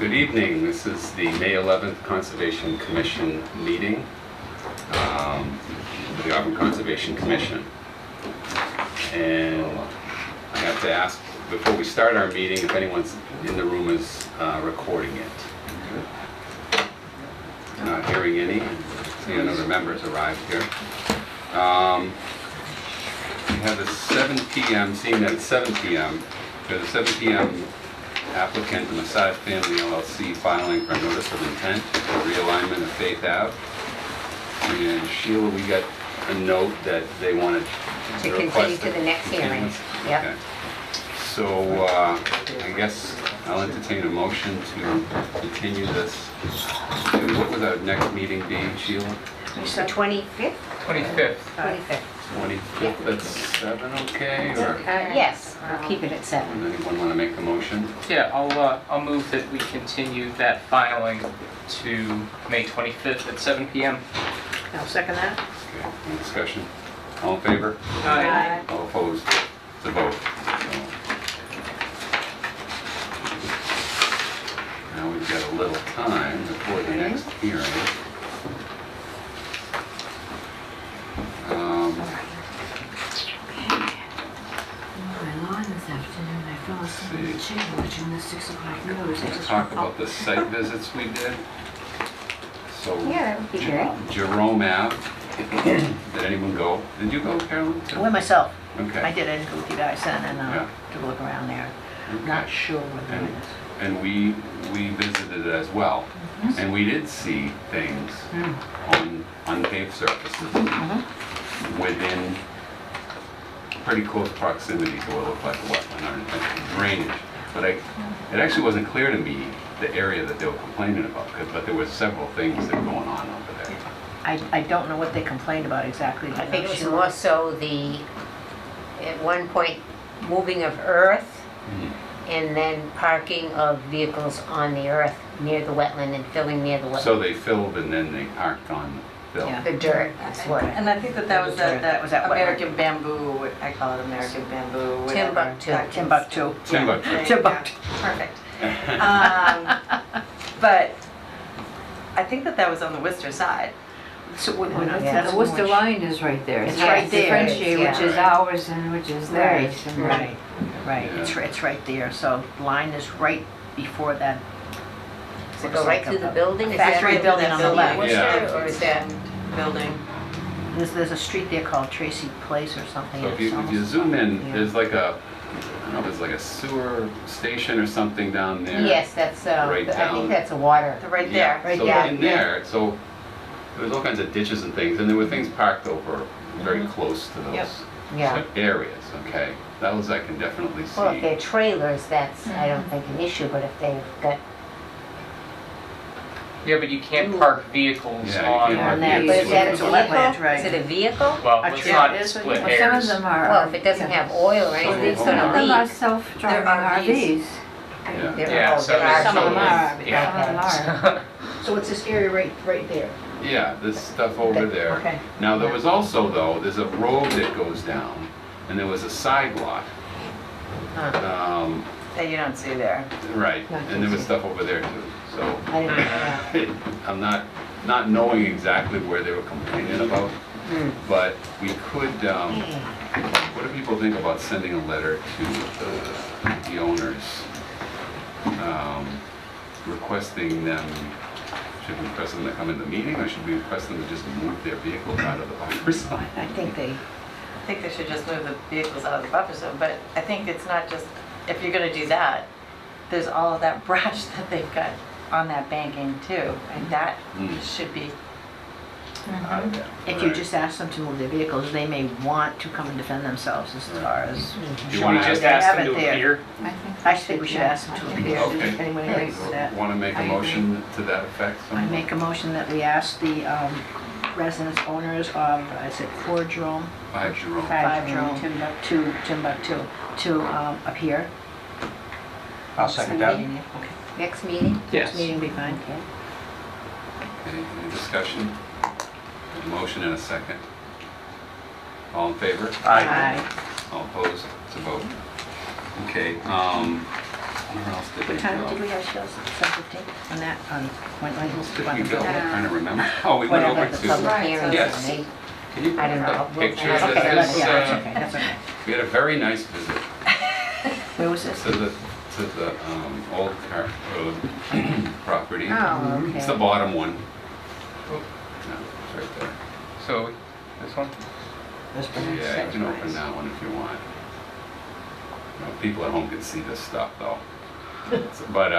Good evening. This is the May 11th Conservation Commission meeting for the Auburn Conservation Commission. And I have to ask, before we start our meeting, if anyone's in the room is recording it. Not hearing any. See, another member's arrived here. We have the 7 p.m., seeing that it's 7 p.m., there's a 7 p.m. applicant, the Massage Family LLC, filing for notice of intent for realignment of Faith Ave. And Sheila, we got a note that they wanted to continue to the next hearing. Yep. Okay. So I guess I'll entertain a motion to continue this to, what would our next meeting be, Sheila? The 25th? 25th. 25th. 25th at 7, okay? Or Yes, we'll keep it at 7. does anyone want to make the motion? Yeah, I'll move that we continue that filing to May 25th at 7 p.m. I'll second that. Okay, any discussion? All in favor? Aye. All opposed? It's a vote. So, now we've got a little time before the next hearing. My lawn this afternoon, I fell asleep in the chair watching the 6 o'clock news. Let's talk about the site visits we did. So, Yeah, that would be great. Jerome Ave, did anyone go? Did you go, Carolyn? I went myself. Okay. I did, I didn't go with you guys then, and Yeah. took a look around there. Okay. Not sure what that is. And we visited it as well. And we did see things on unpaved surfaces within pretty close proximity to what looked like a wetland or drainage. But it actually wasn't clear to me the area that they were complaining about, but there were several things that were going on over there. I don't know what they complained about exactly. I think it was more so at one point, moving of earth and then parking of vehicles on the earth near the wetland and filling near the So wetland. they filled and then they parked on the fill. Yeah. The dirt, that's what. And I think that was that Was that what- American bamboo, I call it American bamboo, whatever. Timbuktu. Timbuktu. Timbuktu. There you Timbuktu. go. Perfect. But I think that was on the Worcester side. So we're not Yeah. that The so Worcester much. line is right there. It's So right it's there, differentiate yeah. which is ours and which is theirs. and Right, right, Yeah. it's right there, so line is right before that. Does it go right through the building? Is Factory that building on the building left. Worcester, or is that? Building. There's a street there called Tracy Place or something. So if It's you almost- zoom in, yeah. there's like a, I don't know, there's like a sewer station or something down there. Yes, that's, Right I down. think that's a water. They're right Yeah, there. so there. in there, so there was all kinds of ditches and things, and there were things parked over very close to Yep. those Yeah. areas, okay? Those I can definitely Well, if see. they're trailers, that's, I don't think, an issue, but if they've got, Yeah, but you can't park vehicles Yeah, you on. can't park on that. but is that a It's a wetland, vehicle? right. Is it a vehicle? Well, A let's truck not is, split Well, some of hairs. them are. Well, if it doesn't have oil or anything, it's Some of them gonna are leak. self-driving They're RVs. Yeah. There- Yeah, oh, so there are Some of them are, Yeah. some of them are. So it's this area right there. Yeah, this stuff over there. Okay. Now, there was also, though, there's a road that goes down, and there was a sidewalk. That you don't see there. Right, Not and there was easy. stuff over there too, so. I didn't know. I'm not knowing exactly where they were complaining about, but we could, what do people think about sending a letter to the owners, requesting them, should we request them to come in the meeting, or should we request them to just move their vehicles out of the buffer zone? I think they, I think they should just move the vehicles out of the buffer zone, but I think it's not just, if you're gonna do that, there's all of that brush that they've got on that banking too, and that should be, if you just ask them to move their vehicles, they may want to come and defend themselves as far as. Do you Should we wanna just They ask have them it to there. appear? I think we should ask them to appear. Okay. Does anyone agree with that? Want to make a I agree. motion to that effect? I someone? make a motion that we ask the residents, owners of, I said 4 Jerome, 5 Jerome. 5 Jerome, Timbuktu, to appear. I'll second that. Okay. Next meeting? Yes. Meeting be fine. Okay. Okay, any discussion? A motion and a second. All in favor? Aye. All opposed? It's a vote. Okay, Where else did we What time go? did we have shows? 7:15 on that, on Point Lake? Did we go? I'm trying to remember. Oh, we went Whatever, over the to, public Hearings, Yes. and can you I don't put know. up pictures? Okay, This that's is, okay, that's okay. we had a very nice visit Where was this? to the old car road property. Oh, It's the okay. bottom one. No, it's right there. So, this one? This one? Yeah, you can open that one if you want. You know, people at home can see this stuff though. But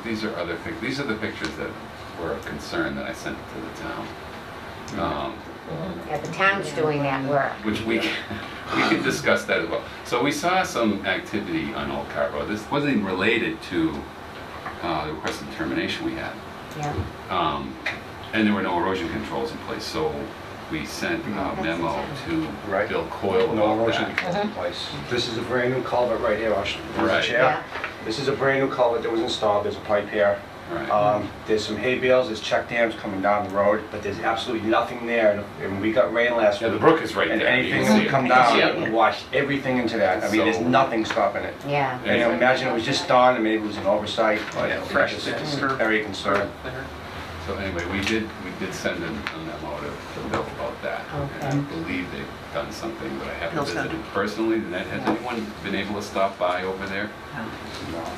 these are other pictures. These are the pictures that were of concern that I sent to the town. Yeah, the town's doing that work. Which we can discuss that as well. So we saw some activity on Old Cart Road. This wasn't even related to the requested termination we had. Yeah. And there were no erosion controls in place, so we sent a memo to Right. Bill Coyle No about erosion that. control in place. This is a brand new culvert right here, Right. Mr. Chair. This is a brand new culvert that was installed, there's a pipe here. Right. There's some hay bales, there's check dams coming down the road, but there's absolutely nothing there. And we got rain last Yeah, week. the brook is right And there. You anything can that see would it. come You can see down it. would wash everything into that. I mean, there's So- nothing stopping it. Yeah. And you imagine it was just dawn, and maybe it was an oversight, but Yeah, fresh it's bits just or- very concerned. So anyway, we did send a memo to Bill about that. And I believe they've done something, but I haven't Bill's done. visited personally. Has anyone been able to stop by over there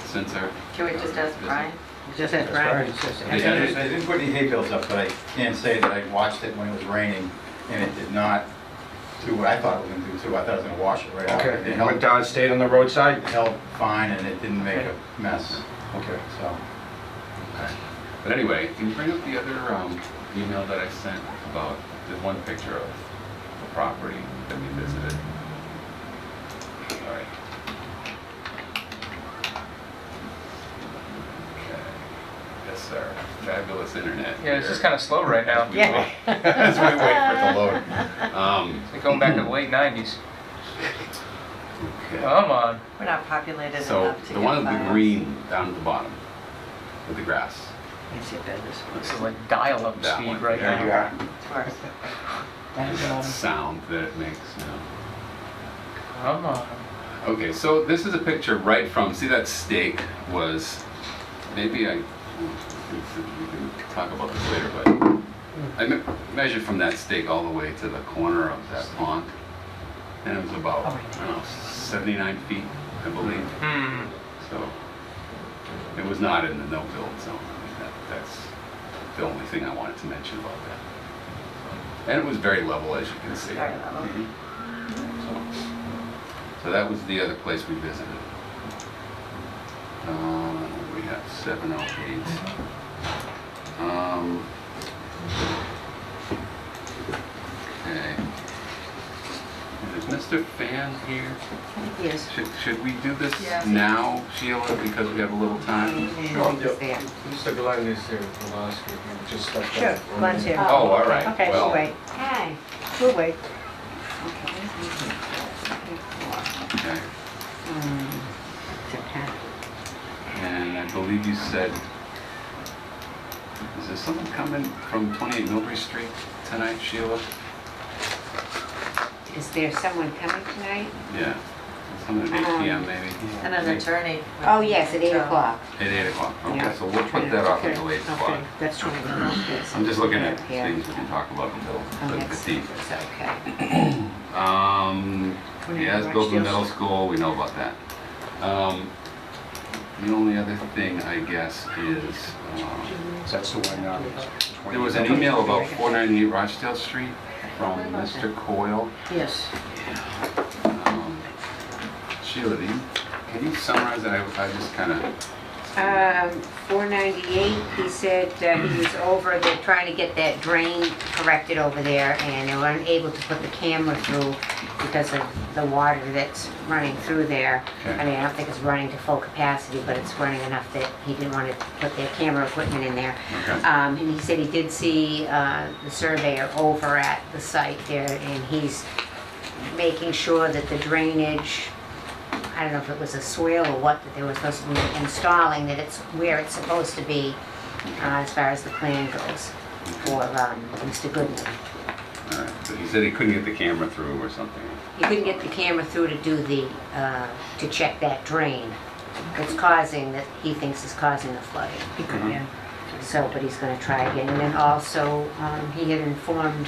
since our? Can we just ask Brian? Just That's right. They I did. didn't put any hay bales up, but I can say that I watched it when it was raining, and it did not do what I thought it was going to do, too. I thought it was going to wash it right out. Okay, It it held, went down, stayed on the roadside? it held fine, and it didn't make a mess, Okay. so. Okay. But anyway, can you bring up the other email that I sent about the one picture of the property that we visited? All right. Okay. Yes, sir. Fabulous internet. Yeah, it's here. just kind of slow right now. As we wait- As we wait for it to load. It's like going back to the late 90s. Okay. Come on. We're not populated So enough to the get one with the files. green down at the bottom with the grass. This is like dial-up That speed one. right There now. you are. Tours. That sound that it makes, you know. Come on. Okay, so this is a picture right from, see that stake was, maybe we can talk about this later, but I measured from that stake all the way to the corner of that pond, and it was about, I don't know, 79 feet, I believe. Hmm. So it was not in the no-build zone. I mean, that's the only thing I wanted to mention about that. And it was very level, as you can see. Very level. So that was the other place we visited. We have 708. Okay. Is Mr. Fan here? Yes. Should we do this Yes. now, Sheila, because we have a little time? Mr. Glenn is here from last week, he just stepped Sure, out. Glenn's here. Oh, all right. Okay, Well, we'll wait. Hi. We'll wait. okay. And I believe you said, is there someone coming from 28 Millbury Street tonight, Sheila? Is there someone coming tonight? Yeah. Someone at 8 p.m. maybe? And an attorney. Oh, yes, at 8 o'clock. At 8 o'clock, okay, Yeah. so we'll put that off until 8 o'clock. Okay, that's 20 minutes. I'm just looking at Yeah. things we can talk about until Oh, the that's 15th. it's okay. Yes, built in middle school, we know about that. The only other thing, I guess, is, That's the one, there was an email about 498 Rochdale Street from Mr. Coyle. Yes. Sheila, can you summarize that? I just kind of, 498, he said he was over, they're trying to get that drain corrected over there, and they were unable to put the camera through because of the water that's running through there. Okay. I mean, I don't think it's running to full capacity, but it's running enough that he didn't want to put their camera equipment in there. okay. And he said he did see the surveyor over at the site there, and he's making sure that the drainage, I don't know if it was a swale or what, that they were supposed to be installing, that it's where it's supposed to be as far as the plan goes for Mr. Goodman. All right, so he's said he couldn't get the camera through or something. He couldn't get the camera through to do the, to check that drain. It's causing, that he thinks is causing the flooding. Yeah. So, but he's gonna try again. And then also, he had informed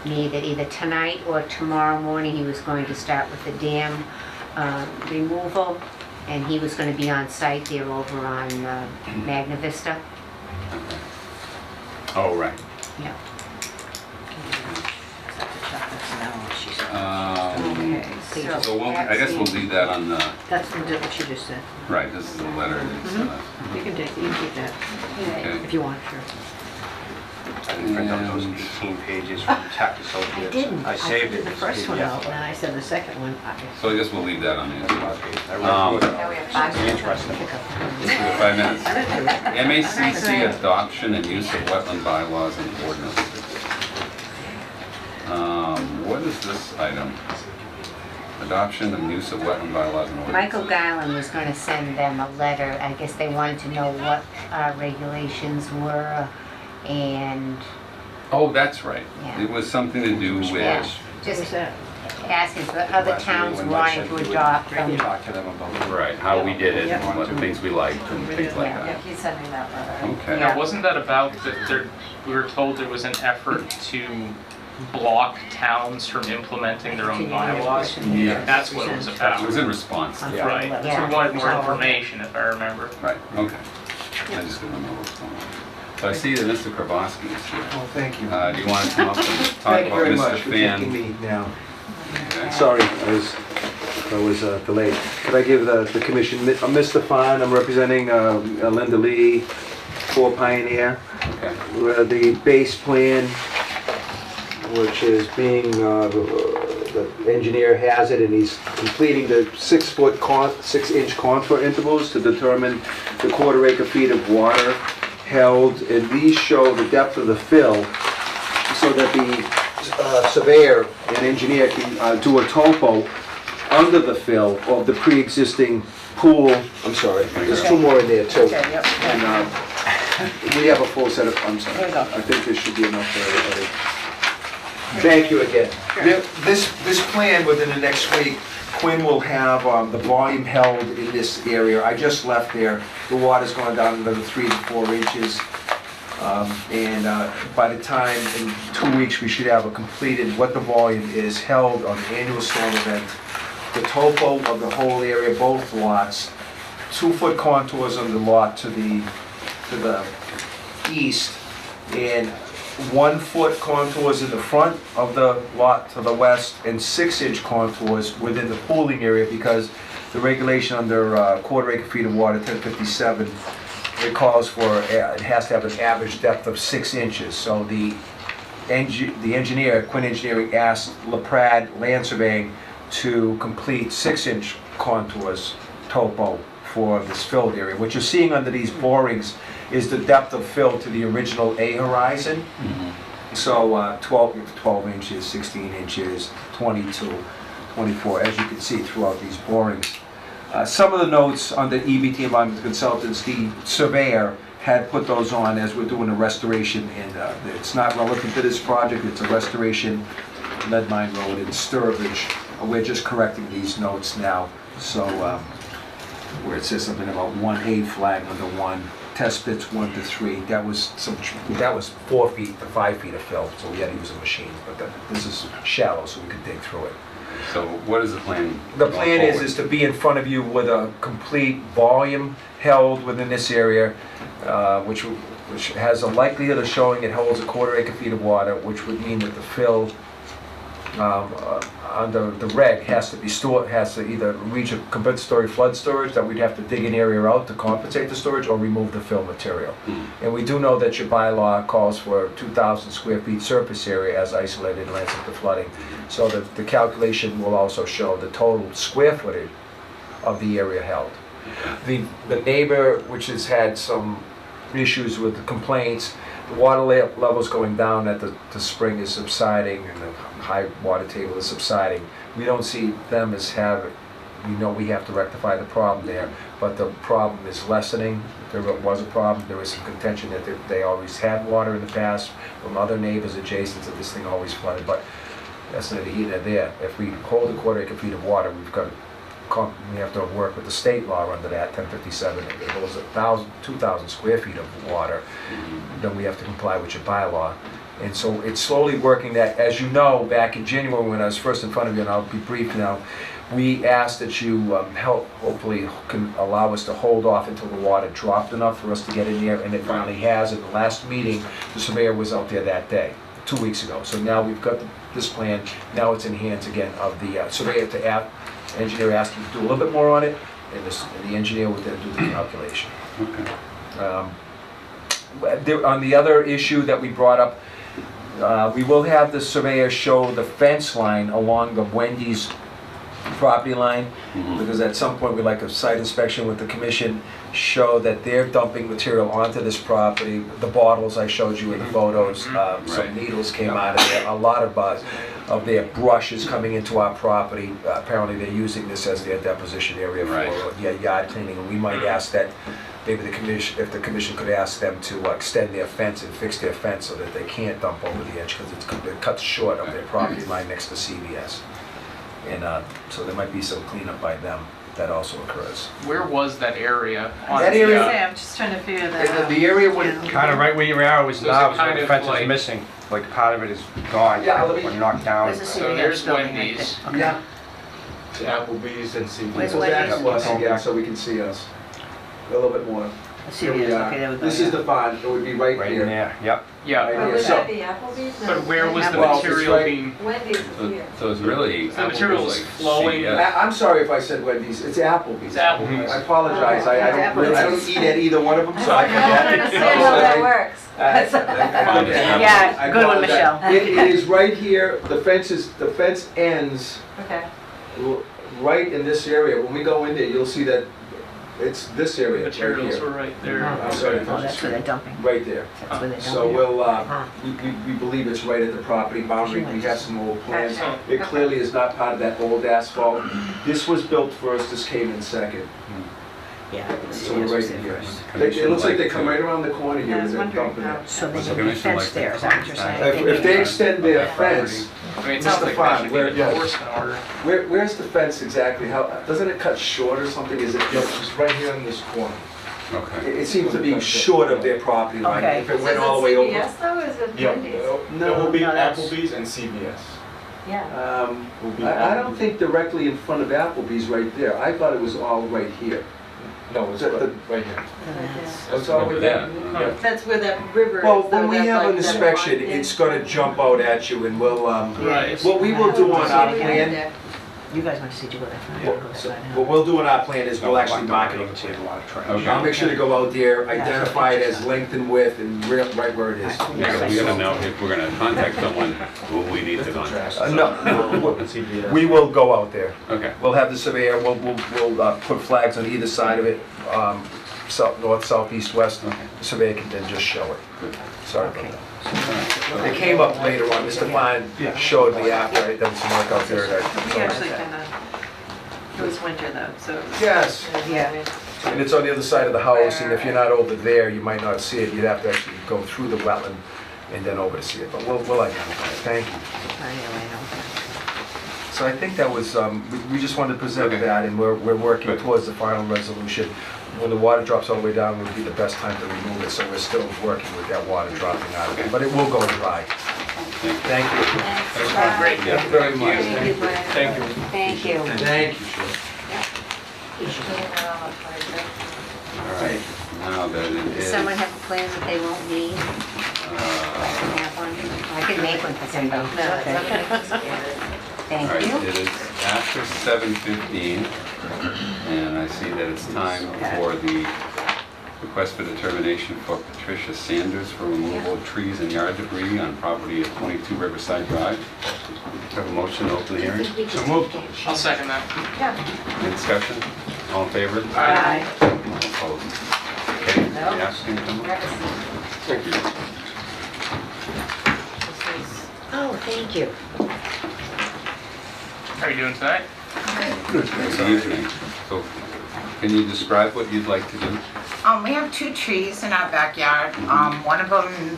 me that either tonight or tomorrow morning, he was going to start with the dam removal, and he was gonna be on site there over on Magna Vista. Oh, right. Yeah. Okay, So I guess we'll leave that on the, That's what you just said. right, this is the letter that sent us. You can keep that Okay. if you want, sure. I didn't print out those 18 pages from Tech Associates. I didn't. I saved printed it. the first one Yeah. out, and I said the second one. So I guess we'll leave that on the agenda. I read Um, through it. Now we have 5 minutes. Interesting. We have 5 minutes. MACC adoption and use of wetland bylaws and ordinances. What is this item? Adoption and use of wetland bylaws and ordinances. Michael Guilan was gonna send them a letter. I guess they wanted to know what our regulations were, and, Oh, that's right. Yeah. It was something to do yeah, with, just What's that? asking for other Last meeting towns when Mike wanting said to we would adopt them. Talk to them about. right, how we did it, Yeah. and what things we liked and things like Yeah, that. he sent me that letter. Okay. Yeah. Now, wasn't that about that there, we were told there was an effort to block towns from implementing their own bylaws? Yeah. That's what it was about. It was in response to that. Right, so Yeah. we wanted more information, if I remember. Right, okay. I just didn't know what's going on. So I see that Mr. Kravosky is here. Well, thank you. Do you want to come up and talk Thank you about very Mr. much for taking Fan? me now. Okay. Sorry, I was delayed. Could I give the commission, I'm Mr. Fine, I'm representing Linda Lee, 4 Pioneer. Okay. The base plan, which is being, the engineer has it, and he's completing the 6-inch contour intervals to determine the 1/4 acre feet of water held, and these show the depth of the fill, so that the surveyor and engineer can do a topo under the fill of the pre-existing pool. I'm sorry, there's 2 more in there too. Okay, yep. And we have a full set of, I'm sorry, There you go. I think there should be enough for everybody. Thank you again. This plan, within the next week, Quinn will have the volume held in this area. I just left there. The water's going down another 3 to 4 inches. And by the time, in 2 weeks, we should have a completed, what the volume is held on the annual storm event, the topo of the whole area, both lots, 2-foot contours on the lot to the east, and 1-foot contours in the front of the lot to the west, and 6-inch contours within the pooling area, because the regulation under 1/4 acre feet of water, 1057, it calls for, it has to have an average depth of 6 inches. So the engineer, Quinn Engineering, asked LaPrade Land Surveying to complete 6-inch contours topo for this filled area. What you're seeing under these borings is the depth of fill to the original A horizon. So 12 inches, 16 inches, 22, 24, as you can see throughout these borings. Some of the notes on the EBT Environmental Consultants, the surveyor had put those on as we're doing a restoration, and it's not relevant to this project, it's a restoration, Lead Mine Road in Sturbridge. We're just correcting these notes now, so where it says something about 1A flag under 1, test bits 1 to 3, that was 4 feet to 5 feet of fill, so we had to use a machine, but this is shallow, so we could dig through it. So what is the plan? The going plan forward? is to be in front of you with a complete volume held within this area, which has a likelihood of showing it holds a 1/4 acre feet of water, which would mean that the fill under the reg has to be stored, has to either reach a compensatory flood storage, that we'd have to dig an area out to compensate the storage, or remove the fill material. And we do know that your bylaw calls for 2,000 square feet surface area as isolated and lands to flooding. So the calculation will also show the total square footage of the area held. The neighbor, which has had some issues with the complaints, the water level's going down, that the spring is subsiding and the high water table is subsiding. We don't see them as having, we know we have to rectify the problem there, but the problem is lessening. There was a problem, there was some contention that they always had water in the past from other neighbors adjacent, that this thing always flooded. But That's neither here nor there. If we hold a quarter acre feet of water, we have to work with the state law under that, 1057. If it goes 2,000 square feet of water, then we have to comply with your bylaw. And so it's slowly working that. As you know, back in January when I was first in front of you, and I'll be brief now, we asked that you hopefully can allow us to hold off until the water dropped enough for us to get in there, and it finally has. At the last meeting, the surveyor was out there that day, 2 weeks ago. So now we've got this plan, now it's in hands again of the surveyor to engineer asked him to do a little bit more on it, and the engineer would then do the calculation. On the other issue that we brought up, we will have the surveyor show the fence line along the Wendy's property line, because at some point we'd like a site inspection with the commission, show that they're dumping material onto this property. The bottles I showed you in the photos, some needles came out of there, a lot of their brush is coming into our property. Apparently they're using this as their deposition area for yard cleaning, and we might ask that maybe the commission, if the commission could ask them to extend their fence and fix their fence so that they can't dump over the edge, because it cuts short of their property line next to CVS. And so there might be some cleanup by them that also occurs. Where was that area? On That the, area- I'm just trying to figure that out. The area would... Kind of right where your arrow is So is now, it is where kind the of fence like- is missing. Like part of it is gone Yeah, let me- when you knock down. Where's the So CVS there's building right Wendy's. there? Okay. Yeah. To Applebee's and CVS. Where's Go back Wendy's? to us again so we can see us a little bit more. The Here we CVS, are. okay, there we go. This is the pond, it would be right Right in here. there, yep. Yeah, Right Oh, here. would So- that be Applebee's? No. but where was the Well, it's material right- being? Wendy's is here. So it's really. The material is like flowing. CVS. I'm sorry if I said Wendy's, it's Applebee's. It's Applebee's. I apologize, I don't eat at either one of them, so I I don't forget. understand how that works. Yeah, good one, Michelle. It is right here, the fence ends Okay. right in this area. When we go in there, you'll see that it's this area right Materials were here. right there. I'm sorry. Oh, that's where they're dumping. Right there. That's where they're dumping. So we believe it's right at the property boundary. We have some old plans. Okay. It clearly is not part of that old asphalt. This was built first, this came in second. Yeah. the So CVS we're right was in there here. first. It looks like they come right around the corner here I and was they're wondering dumping how. it. So they So need a commission fence like there, to is that what you're contact- saying? If they extend their fence, I mean, it sounds Mr. like Fine, that should be where- an yeah. enforcement order. where's the fence exactly? How, doesn't it cut short or something? Is it just? It's right here in this corner. Okay. It seems to be short of their property line. Okay. If it went all the way over. CVS though, is it Yeah. Wendy's? No, It will be no, that's- Applebee's and CVS. Yeah. Will be I don't Applebee's. think directly in front of Applebee's right there. I thought it was all right here. No, it's The- right here. It's all Over right there. there. Yeah. That's where that river is. Well, though, when we that's have like an that inspection, pond thing. it's gonna jump out at you and we'll, Right. what we will do on our plan, You guys want to see, you go that far? what Go that far now. what we'll do on our plan is we'll actually mark it on the plan. Okay. I'll make sure to go out there, identify it as length and width and right where it is. Yeah, we gotta know if we're gonna contact someone, who we need to contact. No, we will go out there. Okay. We'll have the surveyor, we'll put flags on either side of it, south, north, south, east, west. The surveyor can then just show it. Sorry about that. It came up later on, Mr. Fine showed me after I'd done some work out there. We actually kind of, it was winter though, so. it was- Yes, Yeah. and it's on the other side of the house, and if you're not over there, you might not see it. You'd have to actually go through the wetland and then over to see it, but we'll identify it. Thank you. I know. So I think that was, we just wanted to present Okay. that, and we're working Good. towards the final resolution. When the water drops all the way down, would be the best time to remove it, so we're still working with that water dropping out of it, but it will go dry. Thank you. Thanks. Great. Thank you very much. Thank you, Brian. Thank you. Thank you. Thank you. All right, now that it Does is. someone have a plan that they won't need? I can have one. I can make one for them. No, it's okay. All Thank right, you. it is after 7:15, and I see that it's time for the request for determination for Patricia Sanders for removal of trees and yard debris on property at 22 Riverside Drive. Have a motion to open the hearing. So moved. I'll second that. Any discussion? All in favor? Bye. All opposed? Okay, the applicant come up. Thank you. Oh, thank you. How are you doing tonight? Good evening. So, can you describe what you'd like to do? We have two trees in our backyard. One of them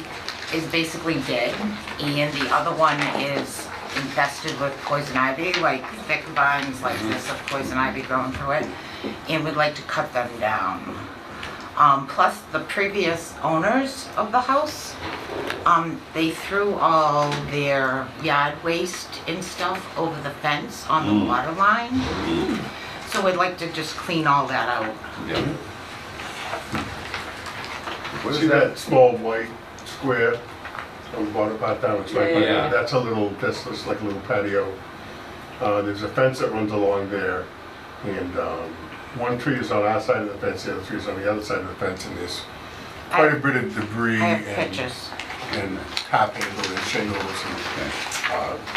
is basically dead, and the other one is infested with poison ivy, like thick vines like this of poison ivy growing through it, and we'd like to cut them down. Plus, the previous owners of the house, they threw all their yard waste and stuff over the fence on the water line. So we'd like to just clean all that out. Yeah. What See is that that? small white square on the bottom part down, it's right, Yeah. that's just like a little patio. There's a fence that runs along there, and one tree is on our side of the fence, the other tree is on the other side of the fence, and there's quite a bit of debris I have and pictures. tap handles and shingles and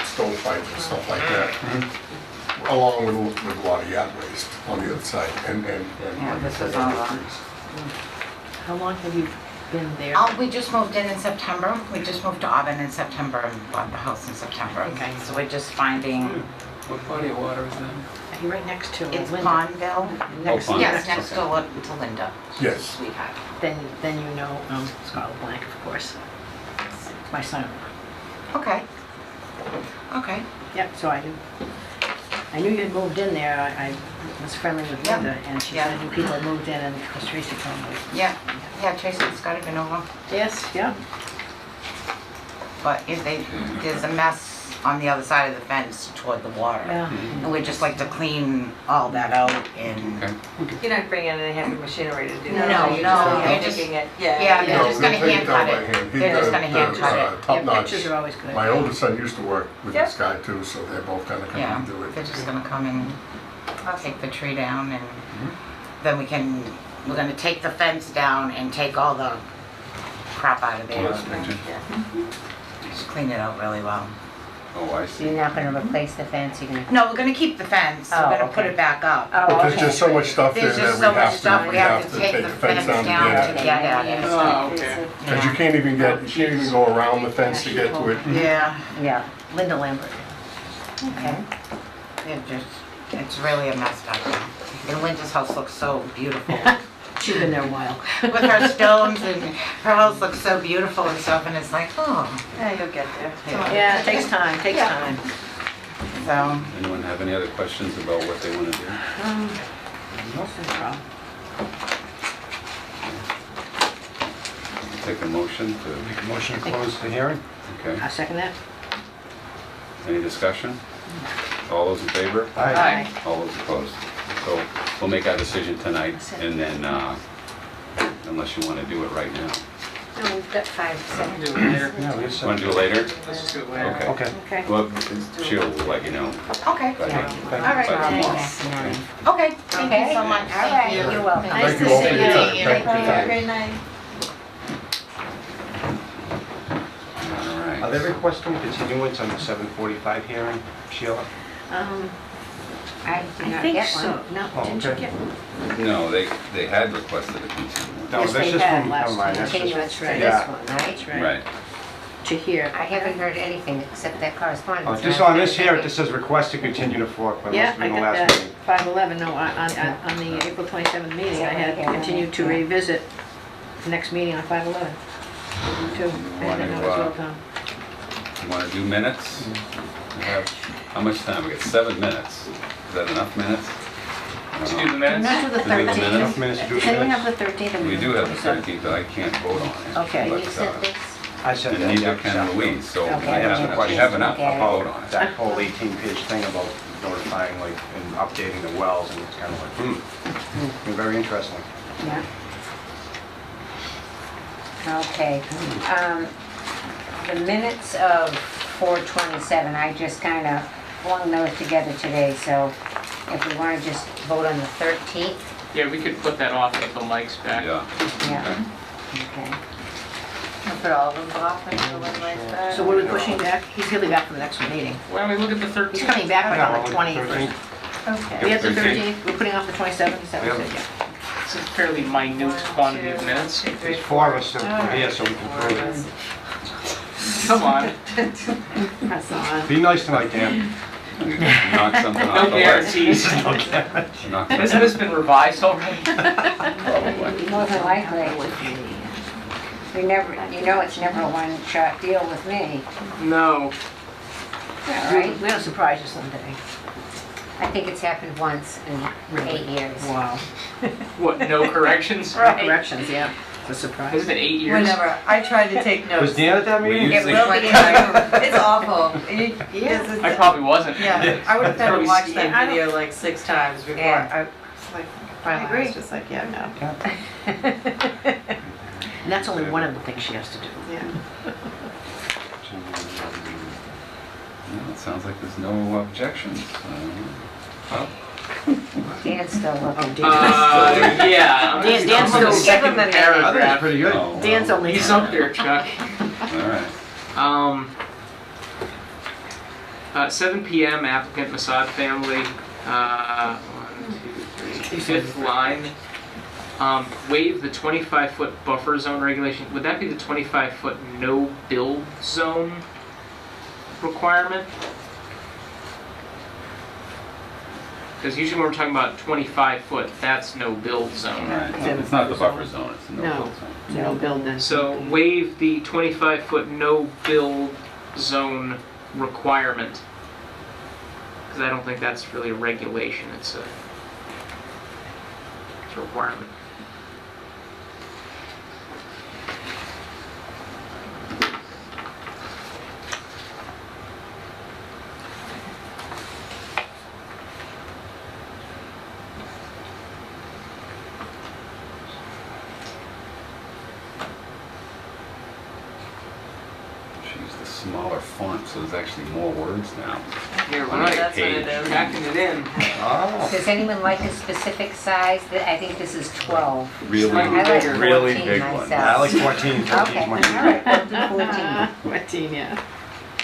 stovepipes and stuff like that. Along with a lot of yard waste on the other side, and Yeah, this is all wrong. How long have you been there? We just moved in September. We just moved to Auburn in September and bought the house in September. Okay. So we're just finding, What body of water is that? Are you right next to it's Linda? Pondville. Next, Pond. Yes, next to Linda. yes. Sweetheart. Then you know Scotland Blank, of course. It's my son. Okay. Okay. Yep, so I knew you had moved in there. I was friendly with Yeah. Linda, and she Yeah. said new people had moved in, and of course Tracy told me. Yeah. Yeah, Tracy and Scott have been over. Yes, yeah. But there's a mess on the other side of the fence toward the water. Yeah. And we'd just like to clean all that out and, Okay. You're not bringing any heavy machinery to do No, that? no, You're they're just just- making it, yeah, they're No, just gonna we'll take hand down cut by it. hand. They're just gonna hand cut it. Yeah, Top-notch. pictures are always good. My oldest son used to work with Yep. this guy too, so they're both kind of coming yeah, to do it. they're just gonna come and take the tree down and then we're gonna take the fence down and take all the crap out of Oh, there. that's picture. Just clean it out really well. Oh, I So you're see. not gonna replace the fence, you're gonna... No, we're gonna keep the fence. Oh, We're gonna put okay. it back up. Oh, But there's okay. just so much stuff there There's that just we so much have stuff, to, we have to take the fence down to get. get at it. Oh, okay. Because you can't even go around the fence to get to it. Yeah, Yeah, Linda Lambert. Okay. it's really a mess down there. And Linda's house looks so beautiful. She's been there a while. With her stones and her house looks so beautiful and stuff and it's like, oh. Yeah, you'll get there. Yeah, it takes time, takes time. So, Anyone have any other questions about what they want to do? No problem. Take a motion to, Make a motion to close the hearing? okay. I second that. Any discussion? All those in favor? Aye. All those opposed? So we'll make our decision tonight and then, unless you want to do it right now. No, we've got 5 seconds. Do it later. Yeah, we just Want to do it later? Let's just do it later. Okay. Okay. Okay. Well, she'll let you know. okay. by Yeah. then. All right. By tomorrow. Next morning. Okay, thank you so much. All right, you're welcome. Thank you all for your time. Thank you. Have a great night. All right. Are they requesting continuance on the 7:45 hearing, Sheila? I did I not think get so. one. No, Oh, didn't you okay. get? No, they had requested a continuance. No, Yes, that's they just had from, last never mind, time. that's just, Continuance for right. this Yeah. one, right? That's right. Right. To hear. I haven't heard anything except that correspondence. oh, just on this here, it just says request to continue to 4, but it Yeah, must have I been the got last that, meeting. 5/11, no, on the April 27th meeting, I had continued to revisit the next meeting on 5/11. Too. I had that note as well, Tom. You want to do minutes? We have, how much time? We got 7 minutes. Is that enough minutes? I don't To know. do the minutes? Not to the To do the 13th. minutes? Enough minutes to do the Can we minutes? have the 13th? and We do have the 27th? 13th, but I can't vote on it. Okay. You But, said this? I said and that, neither yeah, can exactly. Louise, so Okay. we I have some have questions enough to Okay. vote on it. That whole 18-page thing about notifying, like, and updating the wells, and it's kind of like, very interesting. Yeah. Okay. The minutes of 4/27, I just kind of flung those together today, so if we want to just vote on the 13th, Yeah, we could put that off until Mike's back. Yeah. yeah. Okay. I'll put all of them off until when Mike's back. So what are we pushing back? He'll be back for the next meeting. Why don't we look at the 13th? He's coming back like Yeah, on well, the 20th. 13th. Okay. We have the 13th. 13th, we're putting off the 27th, is that what you said? Yeah. It's a fairly minute quantity of minutes. There's 4 of us that are here, so we can prove it. Come on, Press on. Be nice tonight, Dan. Knock something off no the list. guarantees. Knock Has something this been revised already? probably. More than likely. You never, you know it's never a one-shot deal with me. No. All right. We're gonna surprise you someday. I think it's happened once in 8 years. Wow. What, no corrections? Right. Corrections, yeah. It's a surprise. Has it been 8 years? Whenever, I tried to take notes. Was Dan at that meeting? It will be in my room. It's awful. Yeah. I probably wasn't. Yeah, I would have had to Probably watch see- that video like 6 times before Yeah. I, it's like, finally, I agree. was just like, yeah, no. And that's only one of the things she has to do. Yeah. No, it sounds like there's no objections. Well, Dan's still looking. Yeah. I'm Dan- just- Dan's I'm on the still- second Give him a minute. I think it's paragraph. pretty good. oh, Dan's well, only. He's up there, Chuck. all right. 7 p.m. applicant Masad family. 1, 2, 3. Fifth line. Waive the 25-foot buffer zone regulation. Would that be the 25-foot no build zone requirement? Because usually when we're talking about 25-foot, that's no build zone. Right. It's not the buffer zone, it's the no No. build zone. No build then. So waive the 25-foot no build zone requirement. Because I don't think that's really a regulation, it's a requirement. She's the smaller font, so there's actually more words now. You're On right, that That's what it page. is. packing it in. Oh. Does anyone like a specific size? I think this is 12. Really, I like bigger. 14 Really big one. myself. I like 14. 14 Okay, is all much easier. right, we'll do 14. 14, yeah.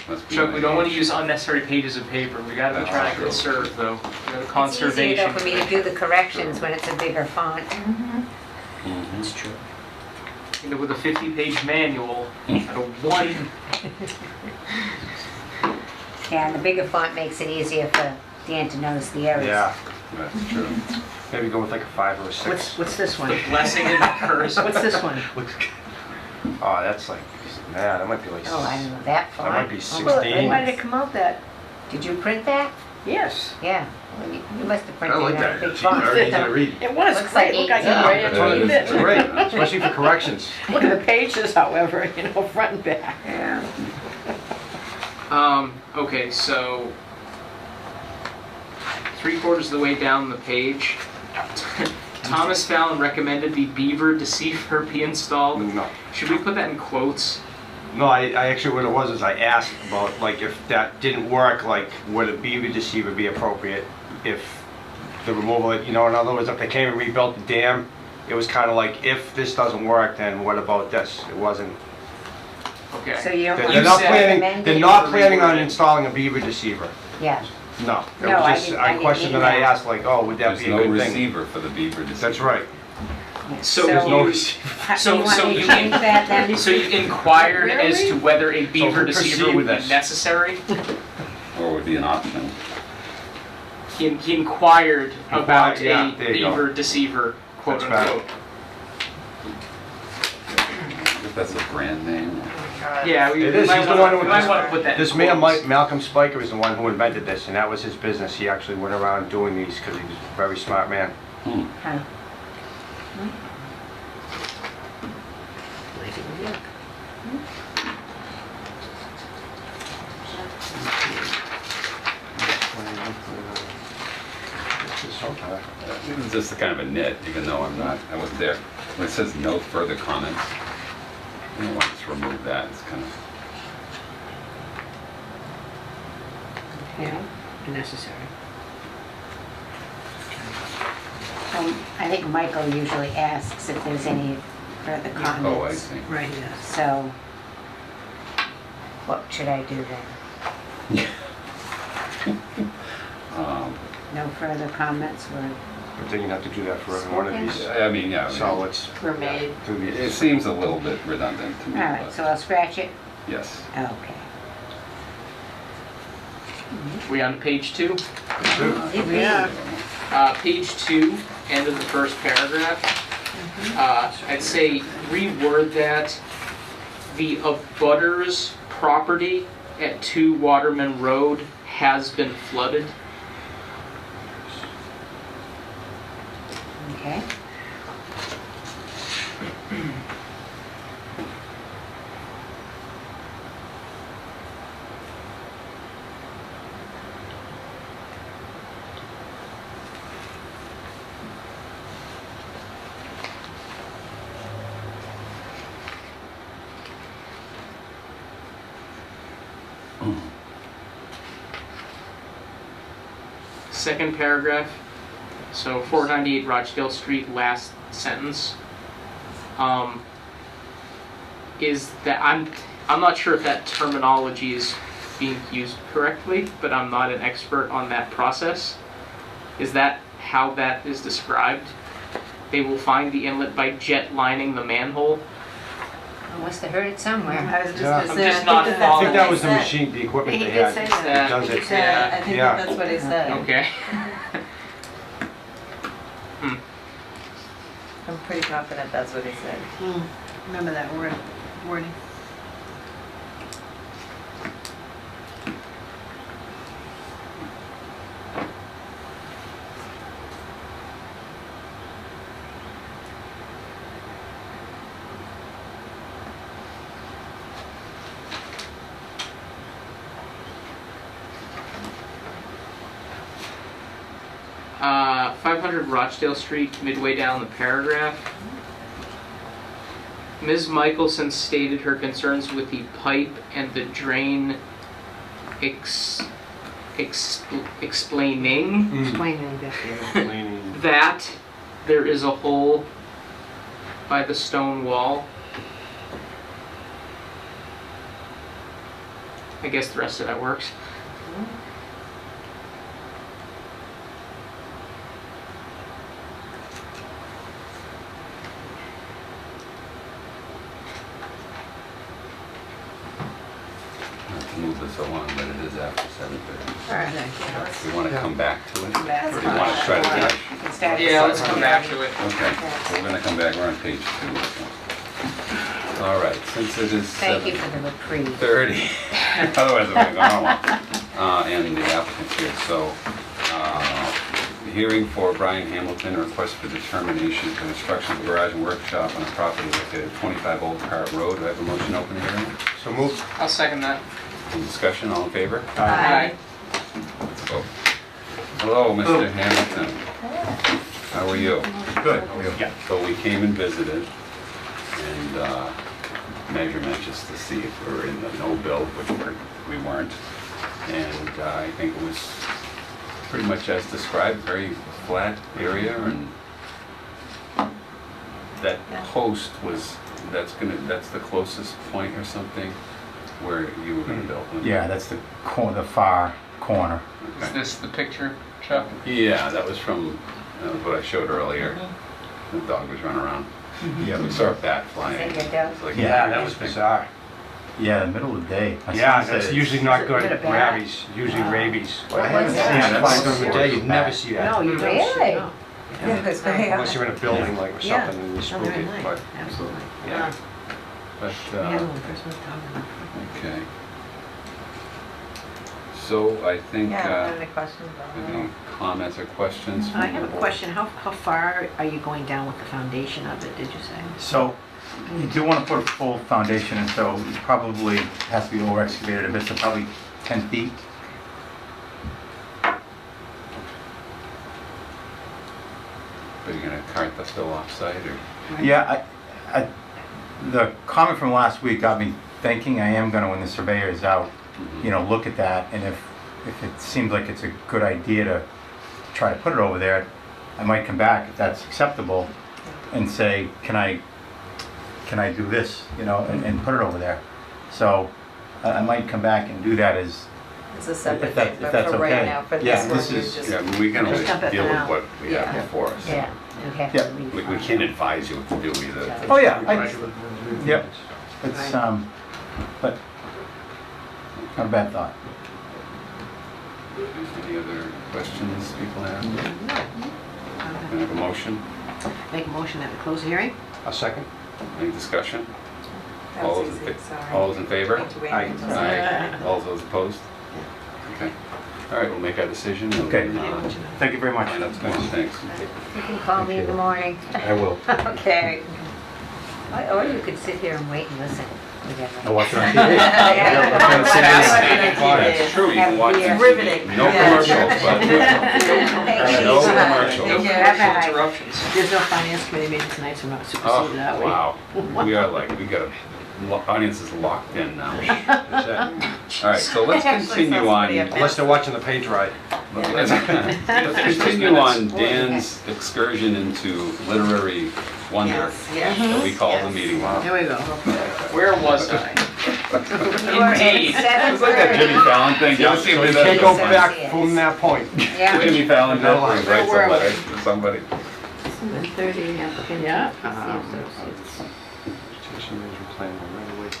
Must be Chuck, we nice. don't want to use unnecessary pages of paper. We gotta be That's trying to true. conserve though. You know, It's easier conservation. though for me to do the corrections when it's a bigger font. Mhm. That's true. You know, with a 50-page manual, at a 1. Yeah, and the bigger font makes it easier for Dan to notice the errors. Yeah, That's true. maybe go with like a 5 or a 6. What's this one? The blessing and the curse. What's this one? Oh, that's like, man, that might be like, Oh, I that don't know that might font. be Well, 16. why did it come out that? Did you print that? Yes. Yeah, well, you must have I printed like it that. on a big It's font. very easy to read. It was Looks great. like Look, I 18. can write That's it. what it is. It's Read great, it. especially for corrections. Look at the pages, however, you know, front and back. Yeah. Okay, so 3/4 of the way down the page, Thomas Fallon recommended the beaver deceiver be installed. No. Should we put that in quotes? No, I actually, what it was is I asked about, like, if that didn't work, like, would a beaver deceiver be appropriate if the removal, you know, in other words, if they came and rebuilt the dam, it was kind of like, if this doesn't work, then what about this? It wasn't, Okay. So you don't they're want You not said- planning, recommended- they're not planning on Reworded. installing a beaver deceiver. Yeah, No. It No, I was just didn't- I a didn't question mean that I that. asked, like, oh, would that There's be a no good thing? receiver for the beaver deceiver. That's right. So There's no you, receiver. So- you want so me to you- change that then? so you inquired as to Really? whether a beaver who deceiver perceived would be this? necessary? Or would be an option. He inquired about yeah, a there you go. beaver deceiver, quote That's right. unquote. If that's a brand name. Yeah, we It is, might he's the wanna- one who- we might want to put that in This man, quotes. Malcolm Spiker, is the one who invented this, and that was his business. He actually went around doing these because he was a very smart man. Hmm. Huh. Lazy with you. This is just kind of a nit, even though I wasn't there. When it says no further comments, I don't want to just remove that. It's kind of, Yeah, necessary. I think Michael usually asks if there's any further comments. oh, I see. Right, yes. So, what should I do then? No further comments or? But then you have to do that for every one of these. I mean, yeah. I mean, So it's, Were made. it seems a little bit redundant to me. All right, but so I'll scratch it? yes. Okay. We on to page 2? Yeah. Page 2, end of the first paragraph. I'd say reword that. The abutters property at 2 Waterman Road has been flooded. Okay. Second paragraph, so 498 Rochdale Street, last sentence. Is that, I'm not sure if that terminology is being used correctly, but I'm not an expert on that process. Is that how that is described? They will find the inlet by jet lining the manhole? I must have heard it somewhere. I was just Yeah. gonna I'm say, just I not think I following. think that was the machine, the equipment He they did had. say It that. does it. Yeah. I think Yeah. that's what he said. Okay. I'm pretty confident that's what he said. Remember that wording. Uh, 500 Rochdale Street, midway down the paragraph. Ms. Michelson stated her concerns with the pipe and the drain explaining Explaining that. that there is a hole by the stone wall. I guess the rest of that works. Move this along, but it is after 7:30. All right, yeah, let's We want to come back to it? back Or to do you want to try to finish? We can start Yeah, this let's over. come back to it. Okay, so we're going to come back, we're on page 2. All right, since it is Thank you for the reprieve. 7:30, otherwise I'm going to go on long. And the applicant's here, so, hearing for Brian Hamilton, a request for determination for construction of a garage and workshop on a property located at 25 Old Cart Road. Do I have a motion open the hearing? So moved. I'll second that. Any discussion, all in favor? Aye. Let's vote. Hello, Mr. Hamilton. How are you? Good. How are you? Yeah. So we came and visited and measurement just to see if we were in the no build, which we weren't. And I think it was pretty much as described, very flat area, and that post was, that's the closest point or something where you were gonna build. wasn't it? Yeah, that's the far corner. Is this the picture, Chuck? Yeah, that was from what I showed earlier. The dog was running around. Yeah, We saw a bat flying. Is that your dog? It's like- Yeah, that was bizarre. yeah, the middle of the day. My Yeah, son said that's it's- usually not good. Is it a bat? Rabies, usually rabies. What I was haven't that? seen it. Yeah, That's during the day, you'd never bad. see that. No, you don't. Really? No. Yeah, it's very Unless you're in a building like or Yeah. something and you No, spook they're it, nice. but Absolutely. Yeah. But, We had one Christmas time. okay. So I think, Yeah, I don't have any questions on any that. comments or questions? I have a question. How far are you going down with the foundation of it, did you say? So, you do want to put a full foundation in, so it probably has to be over excavated a bit, so probably 10 feet. Are you gonna cart the fill offsite or? Yeah, the comment from last week got me thinking. I am gonna, when the surveyor is out, look at that, and if it seems like it's a good idea to try to put it over there, I might come back if that's acceptable and say, can I do this, and put it over there. So I might come back and do that as, It's a separate if that- thing, if but that's for right okay. now, for Yeah, this this one, you is- just. Yeah, I mean, we can Just always dump it deal for with now. what we have Yeah. before us. Yeah, you have Yeah. to leave. We can't advise you what to do either. oh yeah, yep, it's, but not a bad thought. Any other questions people have? Can I have a motion? Make a motion that we close the hearing? A second? Any discussion? That All was those in easy, sorry. all those in favor? Need to wait Aye. until- Aye. All those opposed? Okay. All right, we'll make our decision. and, Okay. Thank you very much. Find out tomorrow. Thanks. You can call me in the morning. I will. Okay. Or you could sit here and wait and listen. I'll Whichever. watch it on TV. That's true, you can watch it. It's riveting. No Yeah. commercials, but no commercials. No Yeah. commercial interruptions. There's no finance committee meeting tonight, so we're not Oh, superseded, are we? wow. We are like, we got, audience is locked in now. That's it. All right, so let's Actually, continue saw on. somebody up Unless they're watching the page ride. Let's continue on Dan's excursion into literary wonder Yes, yes. that we call the Yes. meeting. Here we go. Where was I? Indeed. It's like that Jimmy Fallon thing. You ever see So him you do that? can't go back from that point. Yeah. Jimmy Fallon did, No, where he where writes were a we? letter to somebody. 7:30 applicant, yeah.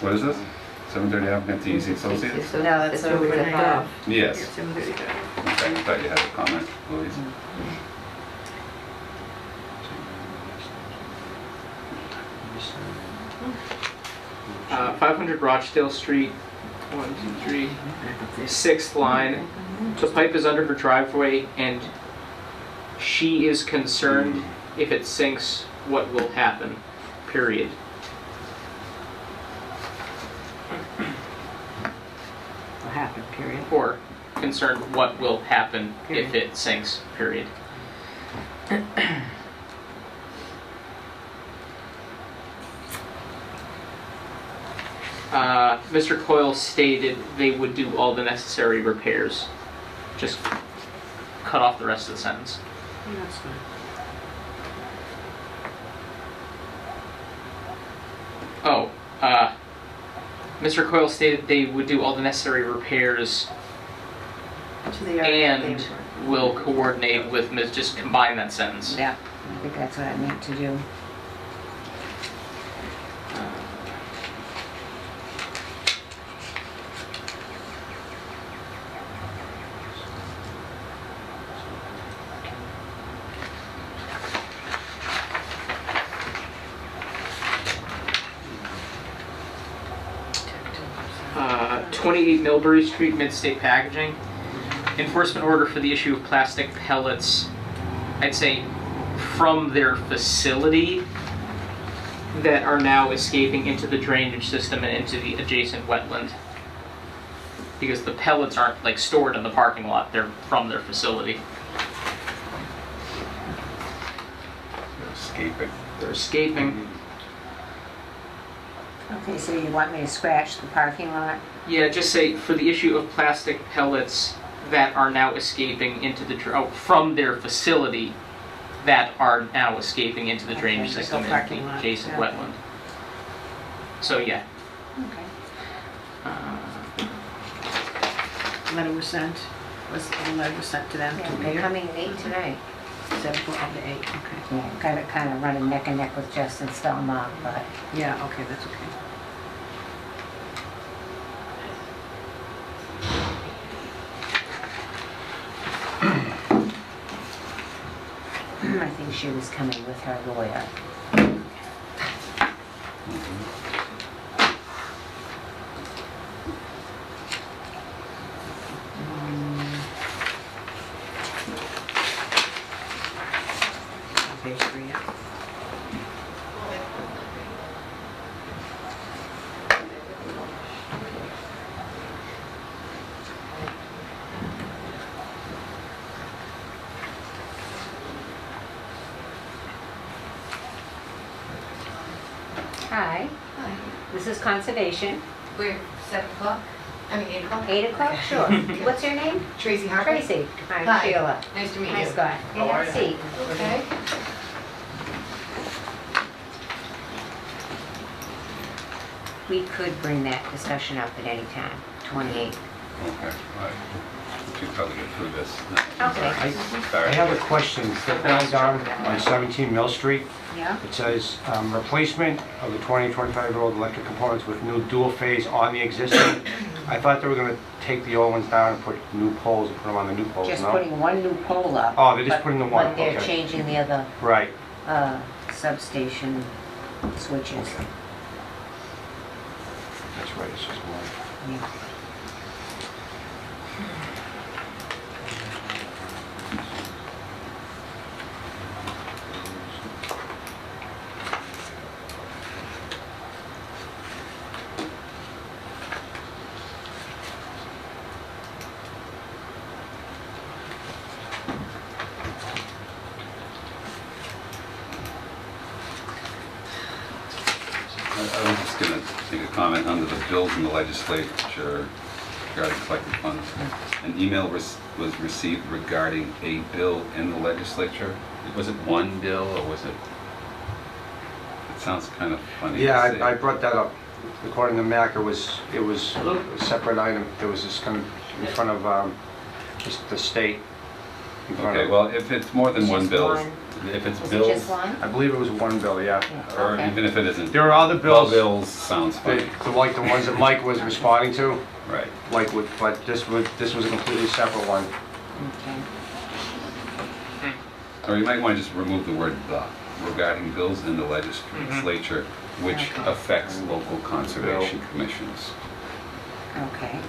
What is this? 7:30 applicant to EC Associates? No, that's where we over the left top. off. Yes. 7:35. Okay, I thought you had a comment, Louise. 500 Rochdale Street, 1, 2, 3, 6th line. The pipe is under her driveway and she is concerned if it sinks, what will happen, period. What happened, period. Or concerned what will happen if it sinks, period. Mr. Coyle stated they would do all the necessary repairs. Just cut off the rest of the sentence. That's fine. Oh, Mr. Coyle stated they would do all the necessary repairs To the area that and they will coordinate with Ms. Just combine that sentence. Yeah, I think that's what I meant to do. Uh, 28 Millbury Street, Mid-State Packaging. Enforcement order for the issue of plastic pellets, I'd say from their facility that are now escaping into the drainage system and into the adjacent wetland. Because the pellets aren't like stored in the parking lot, they're from their facility. Escaping. They're escaping. Okay, so you want me to scratch the parking lot? Yeah, just say for the issue of plastic pellets that are now escaping into the, from their facility that are now escaping into the drainage Okay, system so and parking the lot, adjacent yeah. wetland. So, yeah. Okay. Letter was sent, the letter was sent to them Yeah, to they're Peter. coming at 8 tonight. 7 of the 8, okay. Yeah, got it kind of running neck and neck with Justin Stelmach, but Yeah, okay, that's okay. I think she was coming with her lawyer. Page 3, yeah. Hi, Hi. this is Conservation. We're 7 o'clock? I mean 8 o'clock? 8 o'clock, sure. What's your name? Tracy Harper. Tracy. I'm Hi. Sheila. Nice to meet Hi, you. Scott. Hey, have a seat. Okay. We could bring that discussion up at any time, 28. Okay, all right. We should probably get through this. Okay. I have a question. Fifth line down on 17 Mill Street. Yeah? It says, replacement of the 20-25-year-old electric components with new dual phase on the existing. I thought they were gonna take the old ones down and put new poles and put them on the new poles, Just no? putting one new pole up. Oh, they're just but- putting the one, But they're okay. changing the other. Right. substation switches. That's right, it's just one. Yeah. I was just gonna make a comment under the bills in the legislature regarding collected funds. An email was received regarding a bill in the legislature. Was it one bill or was it? It sounds kind of funny. Yeah, to say. I brought that up. According to Mac, it was a separate item. There was this kind of in front of just the state. In front Okay, of- well, if it's more than It's one just bill, one. if it's Is it bills, just one? I believe it was one bill, yeah. Yeah, or okay. even if it isn't. There are other Well, bills, bills sounds funny. like the ones that Mike was responding to, Right. like with, but this was a completely separate one. Okay. Or you might want to just remove the word "the" regarding bills in the legislature which Okay. affects local conservation commissions. Okay.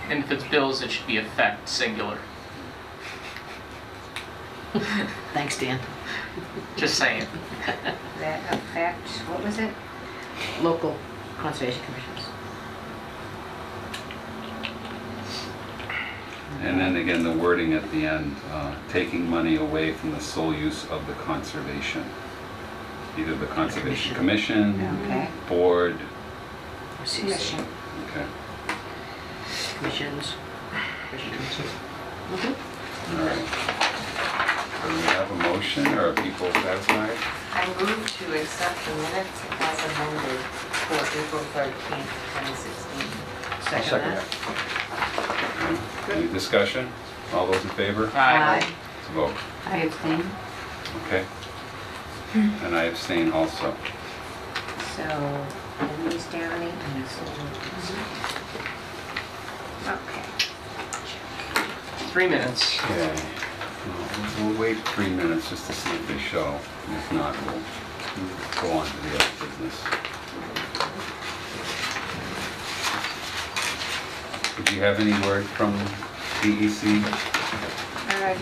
And if it's bills, it should be effect, singular. Thanks, Dan. Just saying. That affect, what was it? Local conservation commissions. And then again, the wording at the end, taking money away from the sole use of the conservation. Either the Conservation Commission, Okay. board, Commission. okay. Commissions. All right. So we have a motion, or are people satisfied? I move to accept the minutes as amended for April 13th, 2016. I'll second that. Okay. Any discussion? All those in favor? Aye. Let's vote. I abstain. Okay. And I abstain also. So, Denise Downey and Okay. 3 minutes. Okay. We'll wait 3 minutes just to see if they show. And if not, we'll go on to the other business. Did you have any word from DEC?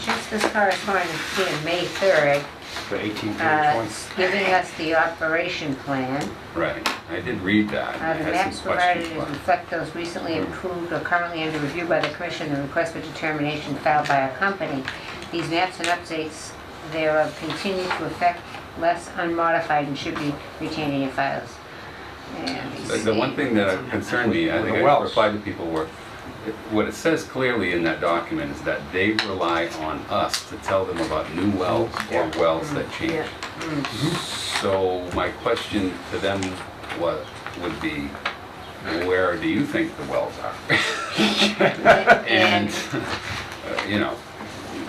Just this correspondence here, May 3rd, The 18th, one. giving us the operation plan. Right. I did read that. I The had maps some provided questions. about it. reflect those recently approved or currently under review by the Commission and request for determination filed by a company. These maps and updates thereof continue to affect less unmodified and should be retained in your files. And The one thing that concerned me, I think The I wells. replied to people, were, what it says clearly in that document is that they rely on us to tell them about new wells or wells that change. So my question to them would be, where do you think the wells are? And, you know,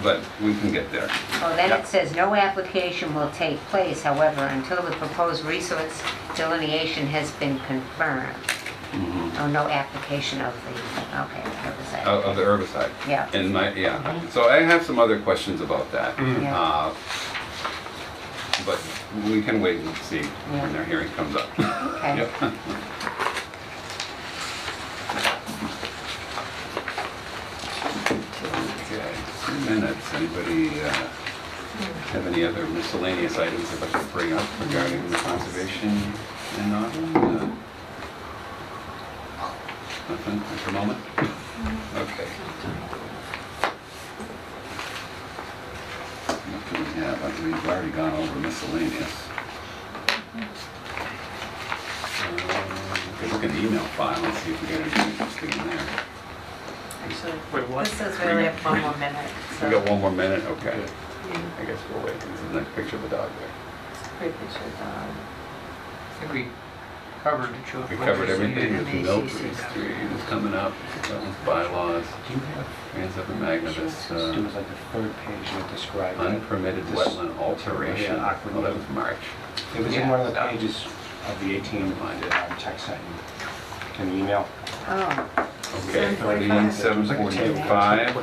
but we can get there. Oh, then it says, no application will take place, however, until the proposed resource delineation has been confirmed. Oh, no application of the, okay, herbicide. Of the herbicide. Yeah. And so I have some other questions about that. Yeah. But we can wait and see when their hearing comes up. Okay. Yep. Okay, 2 minutes. Anybody have any other miscellaneous items they'd like to bring up regarding the conservation and not? Nothing at the moment? Okay. What do we have? We've already gone over miscellaneous. Okay, look at the email file and see if we got anything interesting in there. Actually, Wait, what? this says we only have 1 more minute, so. We got 1 more minute? Okay. I guess we'll wait. There's a nice picture of the dog there. Great picture of dog. I think we covered We covered everything. There's Miltree's tree is coming up. That one's bylaws. Do you have, Hands up in Magna, this it was like the third page that described that. unpermitted This- wetland alteration. Yeah, awkward. Oh, that was March. It was in Yeah, one of the that- pages of the 18 text sent in the email. Oh, Okay, 7:45.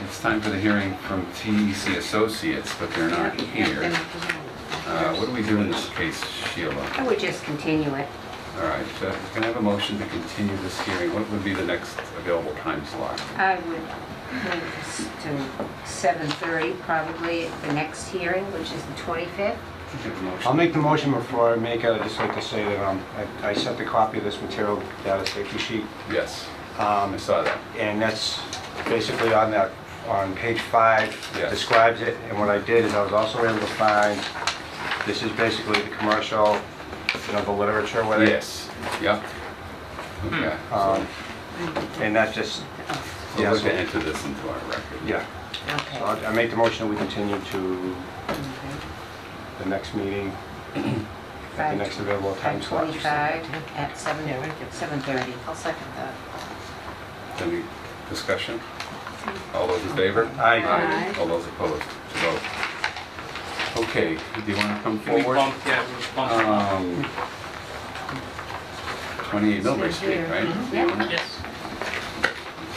It's time for the hearing from TEC Associates, but they're not here. What do we do in this case, Sheila? I would just continue it. All right, can I have a motion to continue this hearing? What would be the next available time slot? I would move this to 7:30, probably at the next hearing, which is the 25th. Give a motion. I'll make the motion. Before I make it, I'd just like to say that I sent a copy of this material data safety sheet. Yes, I saw that. And that's basically on page 5, Yes. describes it. And what I did is I was also able to find, this is basically the commercial, the literature with it. Yes, yep. Okay, And that's just, so yeah, we're so- going to enter this into our record. yeah. Okay. So I make the motion that we continue to the next meeting, at the next available time slot. 5:25 at 7:30. I'll second that. Any discussion? All those in favor? Aye. All those opposed? Vote. Okay, do you want to come Can we forward? bump, yeah, we'll bump. 28 Millbury Street, right? Yes.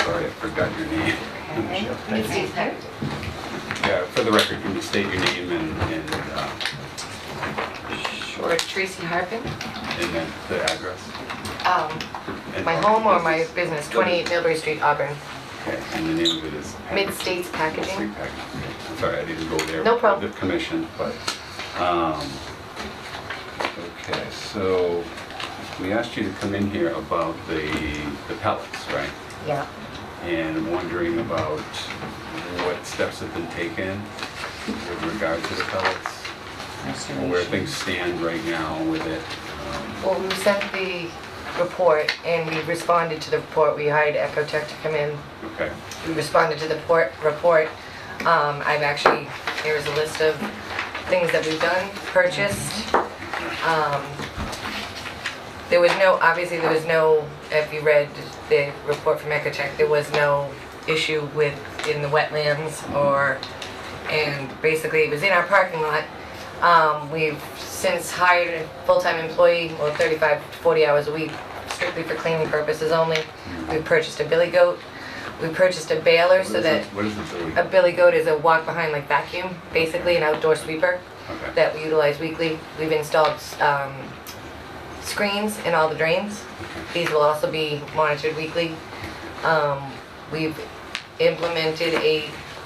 Sorry, I forgot your name. Okay. Yeah, for the record, can you state your name and Sure, Tracy Harpin. then the address? And- My home or my business, 28 Millbury Street, Auburn. Okay, and the name of it is? Mid-States Packaging. Street Packaging. Okay. I'm sorry, I didn't go there. No with problem. The commission, but, okay, so we asked you to come in here about the pellets, right? Yeah. And I'm wondering about what steps have been taken with regard to the pellets, and where things stand right now with it. Well, we sent the report and we responded to the report. We hired Ecotech to come in. Okay, We responded to the report. I've actually, here's a list of things that we've done, purchased. There was no, obviously there was no, if you read the report from Ecotech, there was no issue in the wetlands and basically it was in our parking lot. We've since hired a full-time employee, 35 to 40 hours a week, strictly for cleaning purposes only. We purchased a billy goat. We purchased a baler so that what is the billy? a billy goat is a walk behind like vacuum, basically an outdoor sweeper Okay. that we utilize weekly. We've installed screens in all the drains. These will also be monitored weekly. We've implemented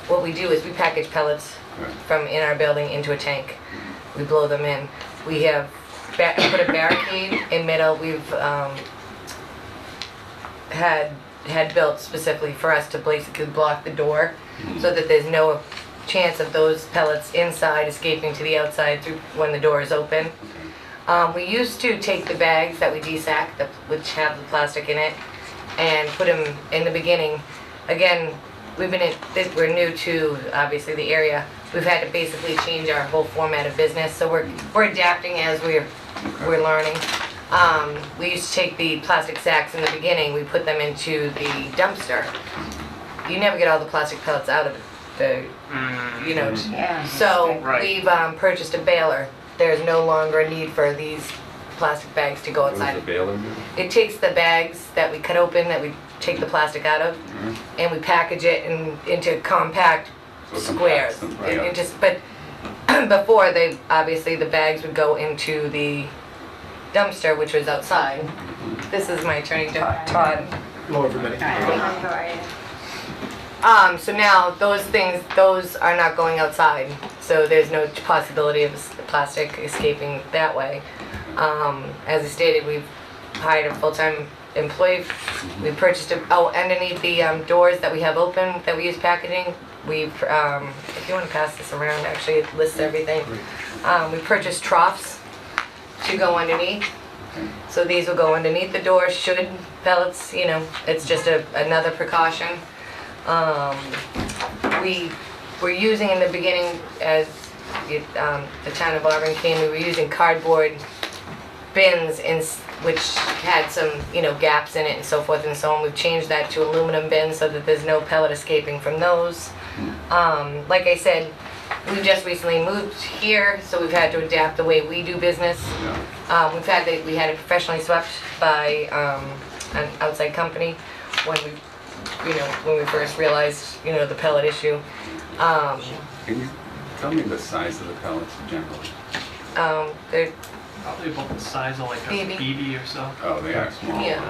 what we do is we package pellets Right. from in our building into a tank. We blow them in. We have put a barricade in middle. We've had built specifically for us to basically block the door so that there's no chance of those pellets inside escaping to the outside through when the door is open. We used to take the bags that we desack, which have the plastic in it, and put them in the beginning. Again, we're new to obviously the area. We've had to basically change our whole format of business, so we're adapting as we're learning. We used to take the plastic sacks in the beginning, we put them into the dumpster. You never get all the plastic pellets out of the, Yeah. so Right. we've purchased a baler. There's no longer a need for these plastic bags to go What does outside. the baler do? It takes the bags that we cut open, that we take the plastic out of, and we package it into compact So it squares. compacts them, right. But before, obviously the bags would go into the dumpster, which was outside. This is my attorney, Todd. Hello, everybody. So now those are not going outside, so there's no possibility of the plastic escaping that way. As I stated, we've hired a full-time employee. We purchased underneath the doors that we have open that we use packaging. If you want to pass this around, actually it lists everything. We purchased troughs to go underneath. So these will go underneath the door should pellets, it's just another precaution. We were using in the beginning, as the town of Auburn came, we were using cardboard bins which had some, gaps in it and so forth and so on. We've changed that to aluminum bins so that there's no pellet escaping from those. Like I said, we just recently moved here, so we've had to adapt the way we do business. We had it professionally swept by an outside company when we first realized, the pellet issue. Can you tell me the size of the pellets generally? They're, Probably about the size of like a BB. BB or so. Oh, they are small. yeah,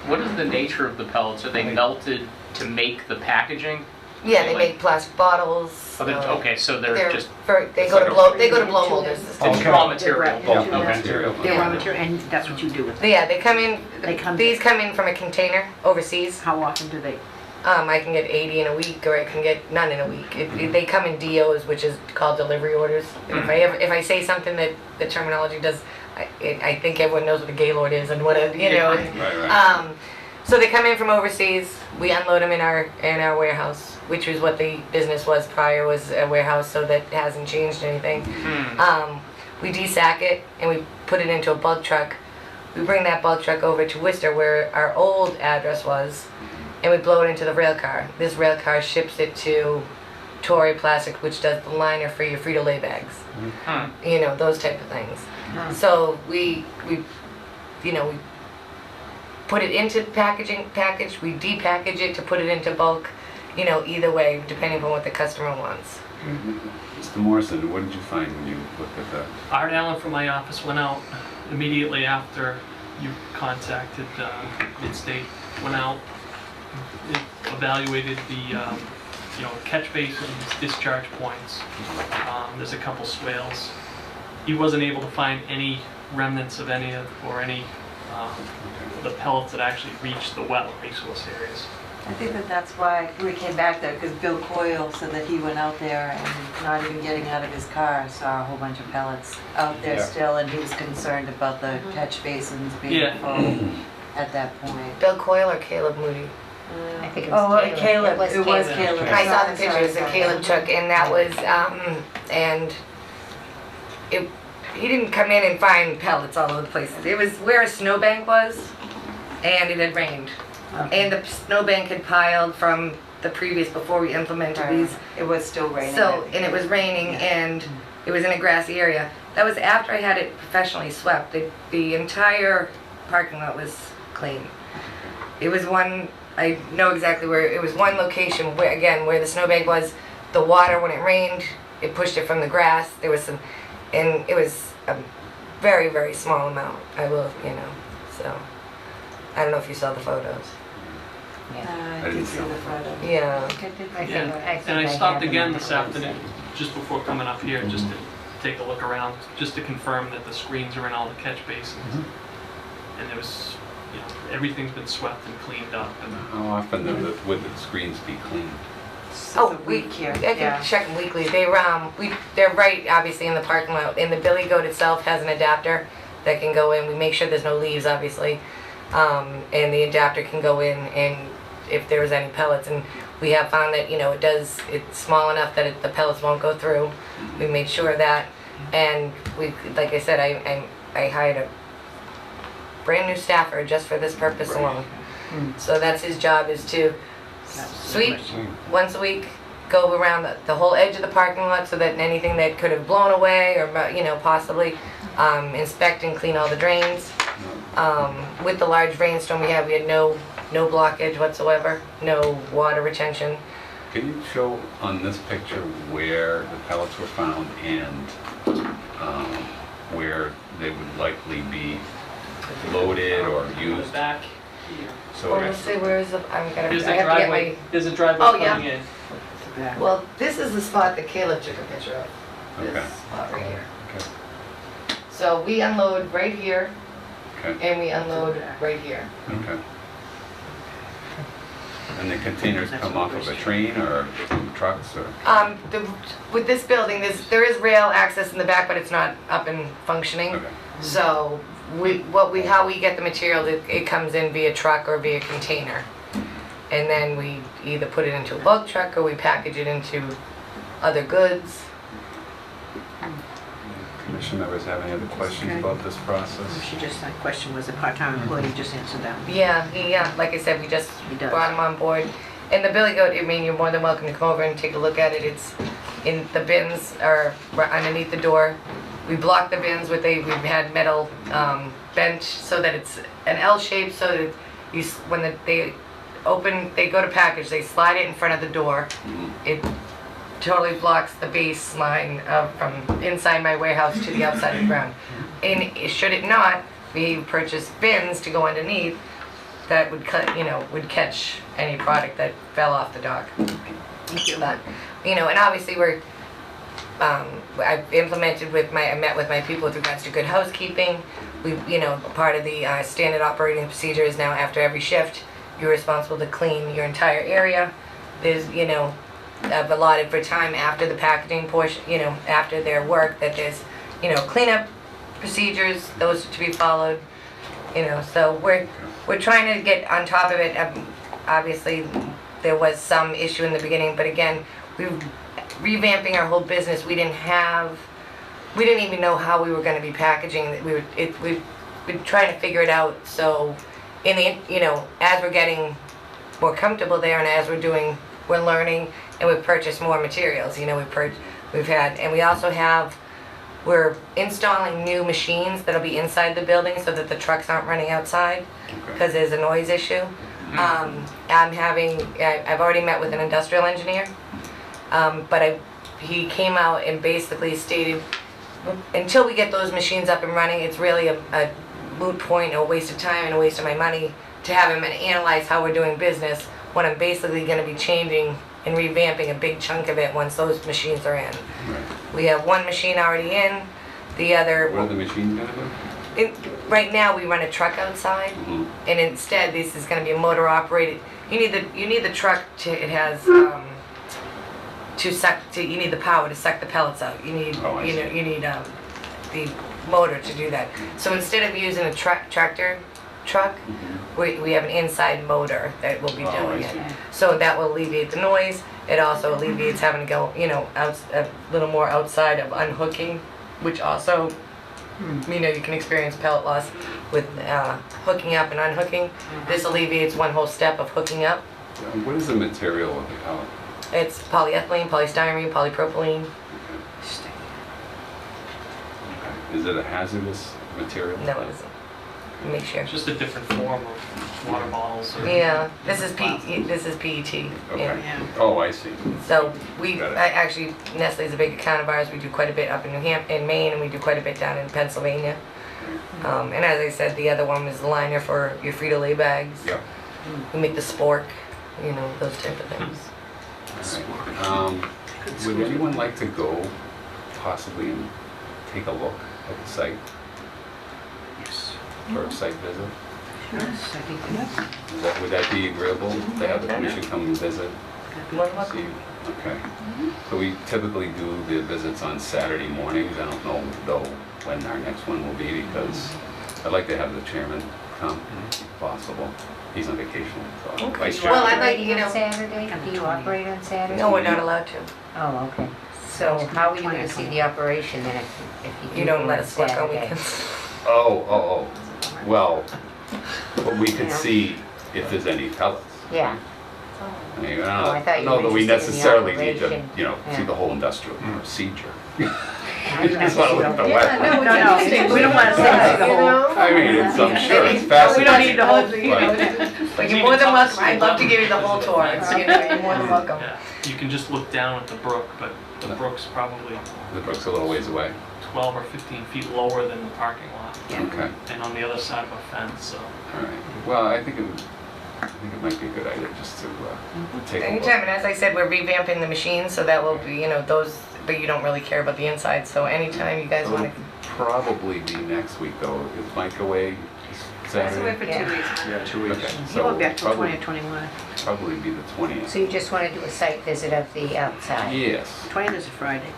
What is the nature of the pellets? Are they melted to make the packaging? yeah, they make plastic bottles. Okay, so they're just They It's go like to a- blow, they go to blow molders. it's Okay. raw material. They're raw Okay. material. They're raw material, and that's what you do with them. Yeah, they come in, They come- these come in from a container overseas. How often do they? I can get 80 in a week, or I can get none in a week. They come in DOs, which is called delivery orders. And if I say something that the terminology does, I think everyone knows what a gaylord is and what Right, right. So they come in from overseas. We unload them in our warehouse, which was what the business was prior, was a warehouse. So that hasn't changed anything. We desack it and we put it into a bulk truck. We bring that bulk truck over to Worcester, where our old address was, and we blow it into the rail car. This rail car ships it to Tory Plastic, which does the liner for your Frito-Lay bags. Those type of things. So we put it into package, we depackage it to put it into bulk, either way, depending on what the customer wants. Mr. Morrison, what did you find when you looked at that? Art Allen from my office went out immediately after you contacted Midstate, went out, evaluated the catch basins, discharge points. There's a couple swales. He wasn't able to find any remnants of any of the pellets that actually reached the well resource areas. I think that's why we came back there, because Bill Coyle said that he went out there and not even getting out of his car, saw a whole bunch of pellets out there Yeah. still, and he was concerned about the catch basins being Yeah. full at that point. Bill Coyle or Caleb Moody? I think it was Caleb. It was Caleb. I saw the Sorry, pictures that sorry. Caleb took, and that was, he didn't come in and find pellets all over the place. It was where a snowbank was, and it had rained. And the snowbank had piled from the previous, before we implemented these. It was still raining. So, and it was raining, and it was in a grassy area. That was after I had it professionally swept. The entire parking lot was clean. It was I know exactly where, it was one location where, again, where the snowbank was, the water, when it rained, it pushed it from the grass. There was some, and it was a very, very small amount, so. I don't know if you saw the photos. I did see the photo. Yeah. And I stopped again this afternoon, just before coming up here, just to take a look around, just to confirm that the screens are in all the catch basins. And there was, everything's been swept and cleaned up. And How often would the screens be cleaned? I can check them weekly. They're right, obviously, in the parking lot. And the billy goat itself has an adapter that can go in. We make sure there's no leaves, obviously. And the adapter can go in, and if there's any pellets, and we have found that it's small enough that the pellets won't go through. We made sure of that, and like I said, I hired a brand new staffer just for this purpose alone. So that's his job, is to sweep once a week, go around the whole edge of the parking lot, so that anything that could have blown away or possibly inspect and clean all the drains. With the large rainstorm we had no blockage whatsoever, no water retention. Can you show on this picture where the pellets were found and where they would likely be loaded or used? back here. So Well, let's see, where is the, I have There's to a get driveway. my, There's a driveway Oh, yeah. coming in. well, this is the spot that Caleb took a picture of. Okay. This spot right here. Okay. So we unload right here, Okay. and we unload right here. Okay. And the containers come off of a train or from trucks or? With this building, there is rail access in the back, but it's not up and functioning. Okay. So how we get the material, it comes in via truck or via container. And then we either put it into a bulk truck or we package it into other goods. Commission members have any other questions Okay. about this process? That question was a part-time employee, just answered that. Yeah, like I said, we just He does. brought him on board. And the billy goat, you're more than welcome to come over and take a look at it. It's in the bins are right underneath the door. We block the bins we've had metal bench so that it's an L shape, so that when they go to package, they slide it in front of the door. It totally blocks the baseline from inside my warehouse to the outside of the ground. And should it not, we purchase bins to go underneath that would would catch any product that fell off the dock. But, and obviously I've implemented I met with my people with regards to good housekeeping. Part of the standard operating procedure is now after every shift, you're responsible to clean your entire area. There's, I've allotted for time after the packaging portion, after their work, that there's, cleanup procedures, those are to be followed. So we're trying to get on top of it. Obviously, there was some issue in the beginning, but again, we're revamping our whole business. We didn't even know how we were going to be packaging. We've been trying to figure it out. So, as we're getting more comfortable there, and as we're learning, and we've purchased more materials. We're installing new machines that'll be inside the building so that the trucks aren't running outside because there's a noise issue. I've already met with an industrial engineer, but he came out and basically stated, until we get those machines up and running, it's really a moot point, a waste of time and a waste of my money to have him analyze how we're doing business when I'm basically going to be changing and revamping a big chunk of it once those machines are in. We have one machine already in, the other... What are the machines going to do? Right now we run a truck outside, and instead this is going to be a motor operated. You need the truck to, it has you need the power to suck the pellets out. You need the motor to do that. So instead of using a tractor truck, we have an inside motor that will be doing it. So that will alleviate the noise. It also alleviates having to go, a little more outside of unhooking, which also, you can experience pellet loss with hooking up and unhooking. This alleviates one whole step of hooking up. What is the material of the pellet? It's polyethylene, polystyrene, polypropylene. Okay. Is it a hazardous material? No, it isn't. Make sure. It's just a different form of water bottles. Yeah, this is PET. Okay. Yeah. Oh, I see. So actually, Nestle's a big account of ours. We do quite a bit up in in Maine, and we do quite a bit down in Pennsylvania. And as I said, the other one is the liner for your Frito-Lay bags. Yeah. We make the spork, those type of things. Would anyone like to go possibly and take a look at the site? For a site visit? Would that be agreeable to have the commission come and visit? See? Okay. So we typically do the visits on Saturday mornings. I don't know though when our next one will be, because I'd like to have the chairman come if possible. He's on vacation. So vice chairman. Well, I'd like, on Saturday, do you operate on Saturday? No, we're not allowed to. Oh, okay. So how are you going to see the operation then if you don't let us work on weekends? Oh. Well, but we could see if there's any pellets. Yeah. I mean, I thought you know were that we interested in the necessarily need to, operation. see the whole industrial procedure. I Just want to look at the wet. No, we don't want to say the whole. I mean, I'm sure it's fascinating. We don't need the whole thing, But you're more than welcome. I'd love to give you the whole tour. You're more than welcome. Yeah. You can just look down at the brook, but the brook's probably The brook's a little ways away. 12 or 15 feet lower than the parking lot. Okay. And on the other side of a fence, so. All right. Well, I think it might be a good idea just to take a look. Anytime, and as I said, we're revamping the machines, so that will be, those, but you don't really care about the inside, so anytime you guys want It'll to. probably be next week though. Is Mike away Saturday? for 2 weeks. Yeah, 2 weeks. Okay, You so won't be back till probably, 20 or 21. probably be the 20th. So you just want to do a site visit of the outside? Yes. 20th is a Friday.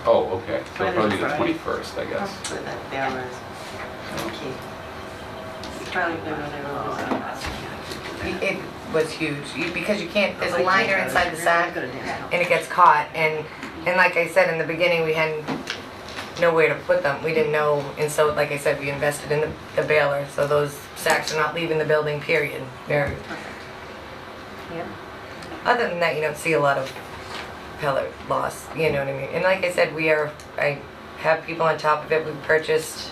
Oh, okay. So 20th probably is the Friday. 21st, I guess. Put that there was key. Probably when they were It was huge, because you can't, there's a liner inside the sack, Go to dance. and it gets caught, and like I said in the beginning, we had nowhere to put them, we didn't know, and so, like I said, we invested in the baler, so those sacks are not leaving the building, period. Yeah. Other than that, you don't see a lot of pellet loss, you know what I mean? And like I said, I have people on top of it. We purchased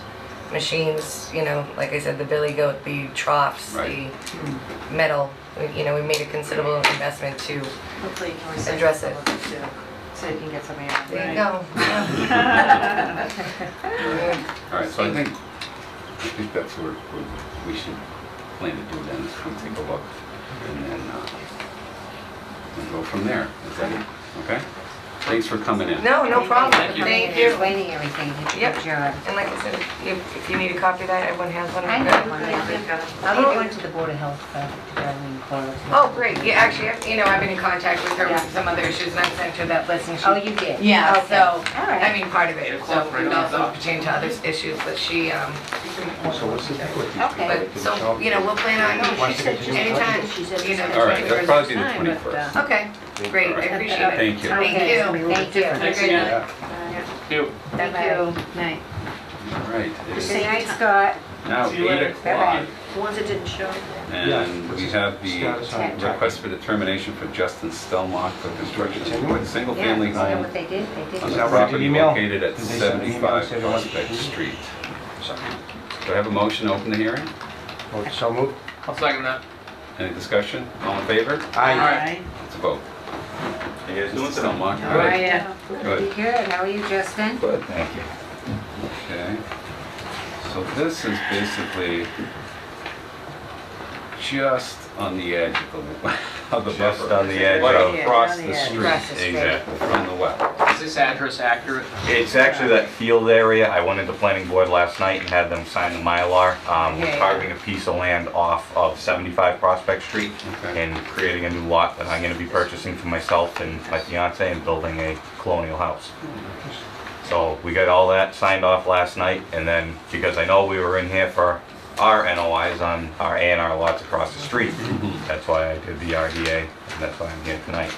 machines, you know, like I said, the billy goat, the troughs, Right. the metal. You know, we made a considerable investment to Hopefully you can recycle address some it. of it too, so you can get some air. There you go. All right, so I think that's what we should plan to do then, is we take a look and then we'll go from there. Is that it? Okay? Thanks for coming in. No, no problem. Thank you. Thank you. Explaining everything, you did a Yep. good job. And like I said, if you need a copy of that, everyone has one. I know one, yeah. I'll give one to the Board of Health, Darlene Coyle. Oh, great. Yeah, actually, you know, I've been in contact with her with some other issues, and I sent her that list, and she... Oh, you did? Yeah, Okay. so, All right. I mean, part of it, so it also pertain to other issues, but she, So what's the deal with these Okay. people? but, so, you know, we'll plan on, Wants to continue. anytime, She said you know. All right, that'll probably be the Time, but, 21st. Okay, great, I appreciate it. Thank you. Thank Okay. you. Thank you. Thanks Great. again. Yeah. You. Thank Bye-bye. you. Night. All right. It's Good night, Scott. now See you later. 8 o'clock. The ones that didn't show. And we have the Status on the request for determination for Justin Stelmach for construction Continue of it. a single-family Yeah, is that home what they did? They did. on Is the that what property the email? located at Did they send an email and 75 say they want to Prospect continue? Street. Sorry. Do I have a motion to open the hearing? Oh, so moved. I'll second that. Any discussion? All in favor? Aye. Let's vote. You guys doing Stelmach? How are you? Good. Pretty good. How are you, Justin? Good, thank you. Okay. So this is basically just on the edge of the Just buffer. on the edge Right of- across on the the edge. street. Across the street. Exactly. From the well. Is this address accurate? It's actually that field area. I went into planning board last night and had them sign the Mylar. We're Okay. carving a piece of land off of 75 Prospect Street Okay. and creating a new lot that I'm gonna be purchasing for myself and my fiance and building a colonial house. So we got all that signed off last night, and then because I know we were in here for our NOIs on our A&R lots across the street, that's why I did the RDA, and that's why I'm here tonight.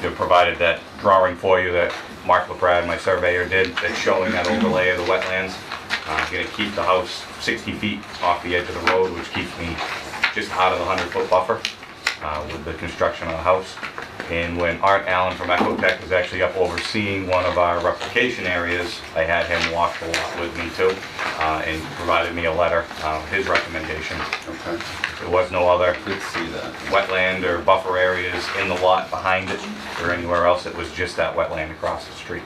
They provided that drawing for you that Mark LaPrade, my surveyor, did, that's showing that overlay of the wetlands. I'm gonna keep the house 60 feet off the edge of the road, which keeps me just out of the 100-foot buffer with the construction of the house. And when Art Allen from Ecotech was actually up overseeing one of our replication areas, I had him walk the lot with me too, and provided me a letter, his recommendation. Okay. There was no other Let's see that. wetland or buffer areas in the lot behind it or anywhere else. It was just that wetland across the street.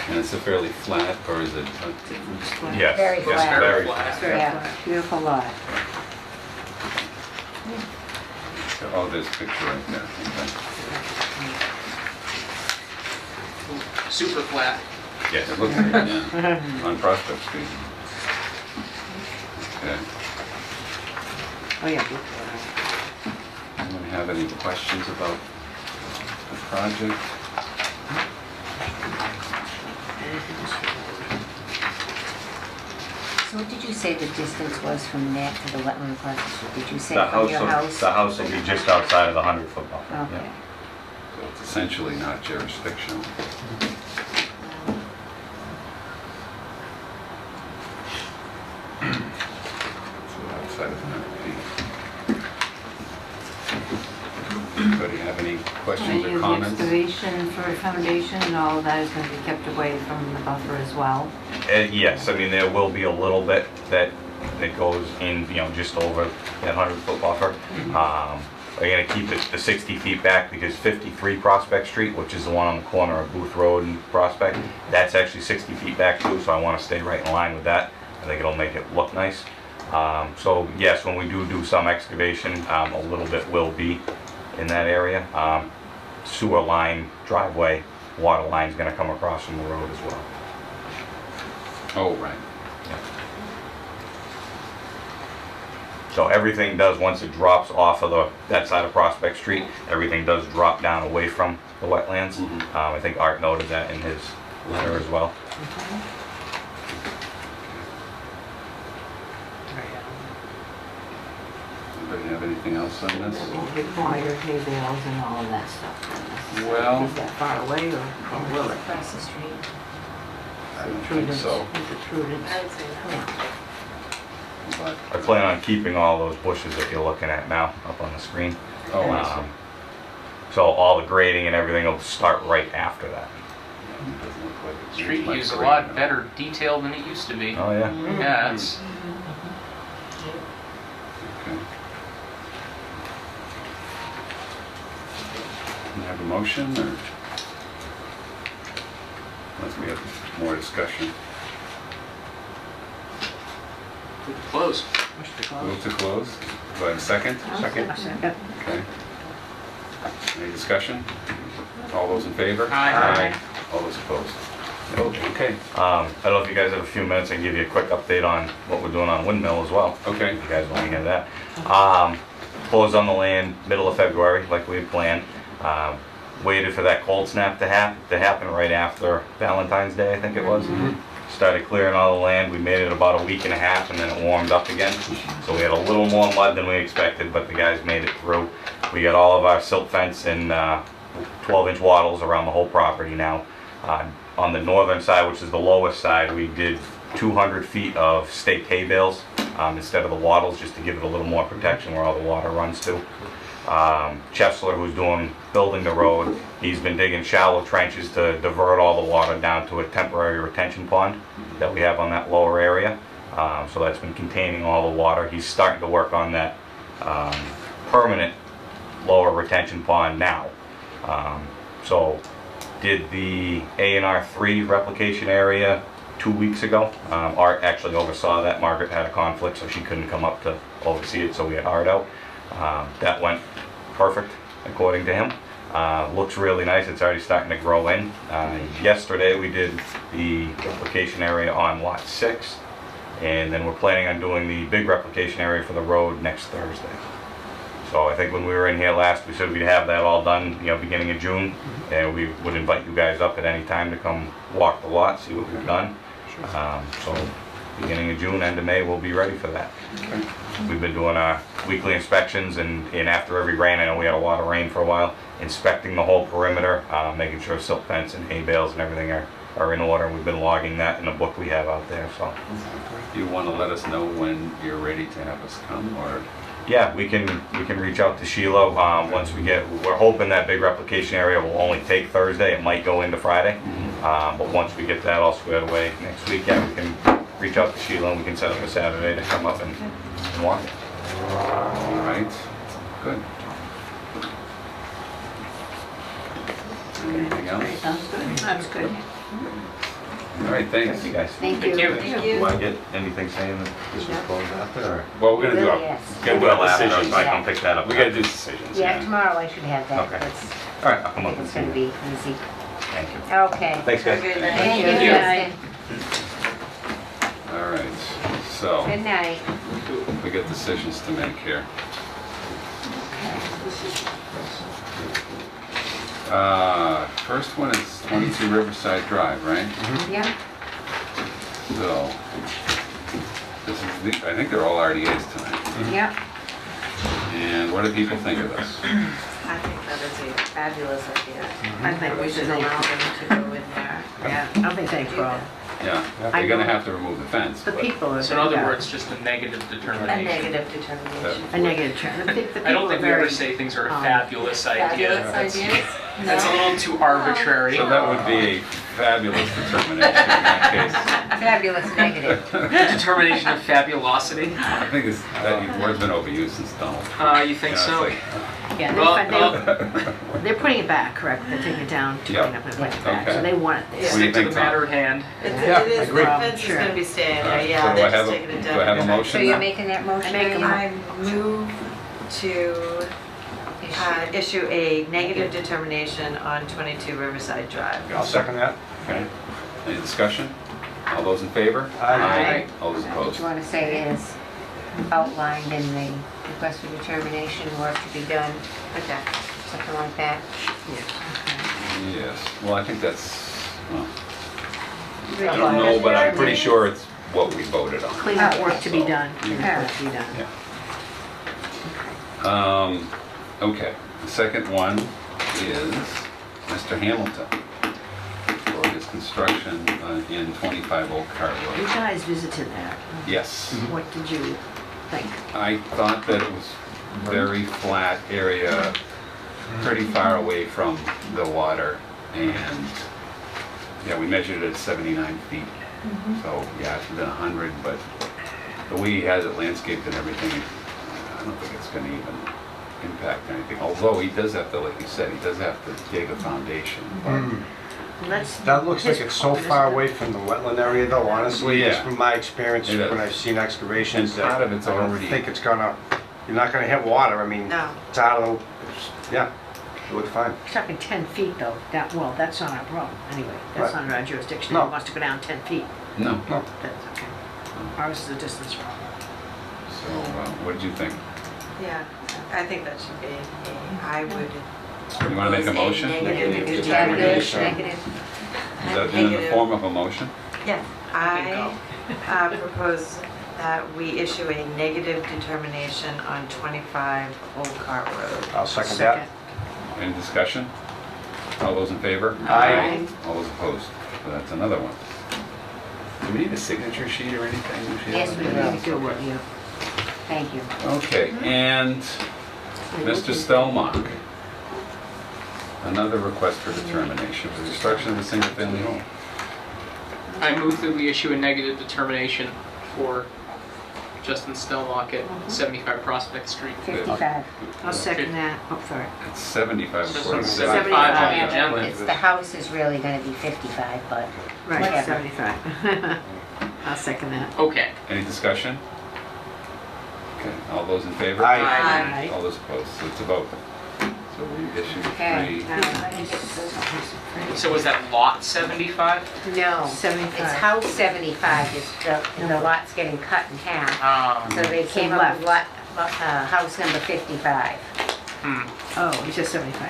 And it's a fairly flat, or is it? Yes. Very yes, flat. very flat. Yeah, beautiful lot. Oh, there's a picture right there. Okay. Super flat. Yes. It looks like it, yeah. On Prospect Street. Okay. Oh, yeah. beautiful. Anyone have any questions about the project? So what did you say the distance was from that to the wetland across the street? Did you say The from your house, house? the house will be just outside of the 100-foot buffer. Okay. yeah. So it's essentially not jurisdictional. So outside of 100 feet. Anybody have any questions Any or of the comments? excavation for a foundation and all of that is going to be kept away from the buffer as well? Yes, I mean, there will be a little bit that goes in, you know, just over that 100-foot buffer. We're gonna keep it the 60 feet back because 53 Prospect Street, which is the one on the corner of Booth Road and Prospect, that's actually 60 feet back too, so I wanna stay right in line with that. I think it'll make it look nice. So yes, when we do some excavation, a little bit will be in that area. Sewer line, driveway, water line's gonna come across from the road as well. Oh, right. So everything does, once it drops off of that side of Prospect Street, everything does drop down away from the wetlands. I think Art noted that in his letter as well. Anybody have anything else on this? Required hay bales and all of that stuff. Well, Is that far away or will it? Across the street. I don't think so, Is it prudence? I would say no. but, I plan on keeping all those bushes that you're looking at now up on the screen. oh, I see. So all the grading and everything will start right after that. It doesn't look like it's Street much view's a grade lot at all. better detailed than it used to be. Oh, yeah. Yeah, it's, Okay. Can I have a motion, or? Unless we have more discussion. close. Move to close. Do I have a second? Second. Okay. Any discussion? All those in favor? Aye. All those opposed? Okay. I don't know if you guys have a few minutes, I can give you a quick update on what we're doing on Windmill as well. Okay. If you guys want to hear that. Closed on the land middle of February, like we had planned. Waited for that cold snap to happen right after Valentine's Day, I think it was. Started clearing all the land. We made it about a week and a half, and then it warmed up again. So we had a little more mud than we expected, but the guys made it through. We got all of our silt fence and 12-inch wattles around the whole property now. On the northern side, which is the lowest side, we did 200 feet of staked hay bales instead of the wattles, just to give it a little more protection where all the water runs to. Chesler, who's building the road, he's been digging shallow trenches to divert all the water down to a temporary retention pond that we have on that lower area. So that's been containing all the water. He's starting to work on that permanent lower retention pond now. So did the A&R 3 replication area 2 weeks ago. Art actually oversaw that. Margaret had a conflict, so she couldn't come up to oversee it, so we had Art out. That went perfect, according to him. Looks really nice. It's already starting to grow in. Yesterday we did the replication area on lot 6, and then we're planning on doing the big replication area for the road next Thursday. So I think when we were in here last, we said we'd have that all done, beginning of June, and we would invite you guys up at any time to come walk the lot, see what we've done. So beginning of June, end of May, we'll be ready for that. We've been doing our weekly inspections, and after every rain, I know we had a lot of rain for a while, inspecting the whole perimeter, making sure silt fence and hay bales and everything are in order. We've been logging that in a book we have out there. So, do you want to let us know when you're ready to have us come, or? Yeah, we can reach out to Sheila once we're hoping that big replication area will only take Thursday. It might go into Friday, but once we get that all squared away next week, yeah, we can reach out to Sheila and we can set up a Saturday to come up and walk it. All right, good. Anything else? Sounds good. That's good. All right, thanks. Thank you, guys. Thank you. Do I get anything saying that this was closed after, or? Well, we're gonna do Yes. decisions. So I can pick that up. We gotta do decisions. Yeah, tomorrow I should have that. Okay. That's- All right, I'll come up and It's see gonna you. be easy. Thank you. Okay. Thanks, guys. Good night. Thank you. Good night. All right, so Good night. we got decisions to make here. First one is 22 Riverside Drive, right? Yeah. So, this is I think they're all RDAs tonight. Yeah. And what do people think of this? I think that is a fabulous idea. I think We should allow them to go in there. Yeah, I don't think they will. Yeah, they're gonna have to remove the fence. The but- people are. So in other words, just a negative A determination. negative determination. A negative term. I don't think we ever say things are a fabulous idea. Fabulous ideas? That's a little too arbitrary. So that would be a fabulous determination in that Fabulous negative. Determination of fabulosity. case. I think that word's been overused since Donald. You think Yeah, it's so? like- Yeah, they're putting it back, correct? They're taking it down, Yep. putting up and putting it back. Okay. So they want it What do there. you Stick to think, the Tom? matter at hand. It Yeah, is, I the agree. fence is gonna be staying there, So yeah, do they're I have just a- taking it do down. I have a So motion? you're making that motion? I move to issue a negative determination on 22 Riverside Drive. I'll second that. Okay. Any discussion? All those in favor? Aye. All those What opposed? you want to say is outlined in the request for determination, work to be done, Okay. something like that. Yes, well, I think that's, well, I I don't know, but I'm pretty sure it's what we voted on. Cleanup work to be So- done. Cleanup work to be done. Okay, the second one is Mr. Hamilton for his construction in 25 Oak Cart You Road. guys visited that. Yes, What did you think? I thought that it was very flat area, pretty far away from the water, and, yeah, we measured it at 79 feet. So, yeah, it's within 100, but the way he has it landscaped and everything, I don't think it's gonna even impact anything. Although he does have to, like you said, he does have to dig a foundation. But That looks like it's so far away from the wetland area though, honestly, just Yeah. from my experience It is. when I've seen excavations. And part that of it's I don't already- think it's gonna, you're not gonna hit water, I mean, No. it's out of, yeah, it looked fine. Talking 10 feet though, that, well, that's not our problem, anyway, that's Right. not our jurisdiction, No. it wants to go down 10 feet, No. No, that's okay. Ours is a distance problem. So, what did you think? Yeah, I think that should be, I would. You wanna make a propose motion? Negative Negative, determination. negative. Is that in the form of a motion? Yeah, I propose that we issue a negative determination on 25 Old Cart Road. I'll second that. Any discussion? All those in favor? Aye. All those opposed? So that's another one. Do we need a signature sheet or anything? Yes, we will. Yeah. Thank you. Okay, and Mr. Stelmach, another request for determination for the destruction of a single-family home. I move that we issue a negative determination for Justin Stelmach at 75 Prospect Street. 55. I'll second that, oh, sorry. It's 75 according to 75 on the Yeah, agenda. it's, the house is really gonna be 55, but Right, whatever. 75. I'll second that. Okay. Any discussion? Okay, all those in favor? Aye. Aye. All those opposed, so it's a vote. So we issued Okay. three. So was that lot 75? No, 75. it's house 75, the lot's getting cut in half. So they came up with lot, house number 55. Oh, it's just 75.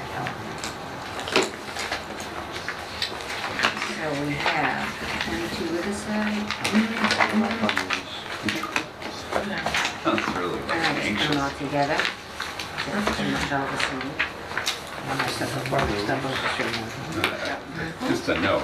So we have 22 this side. That's really All right, put them anxious. all together. That's pretty much all the same. Just a note,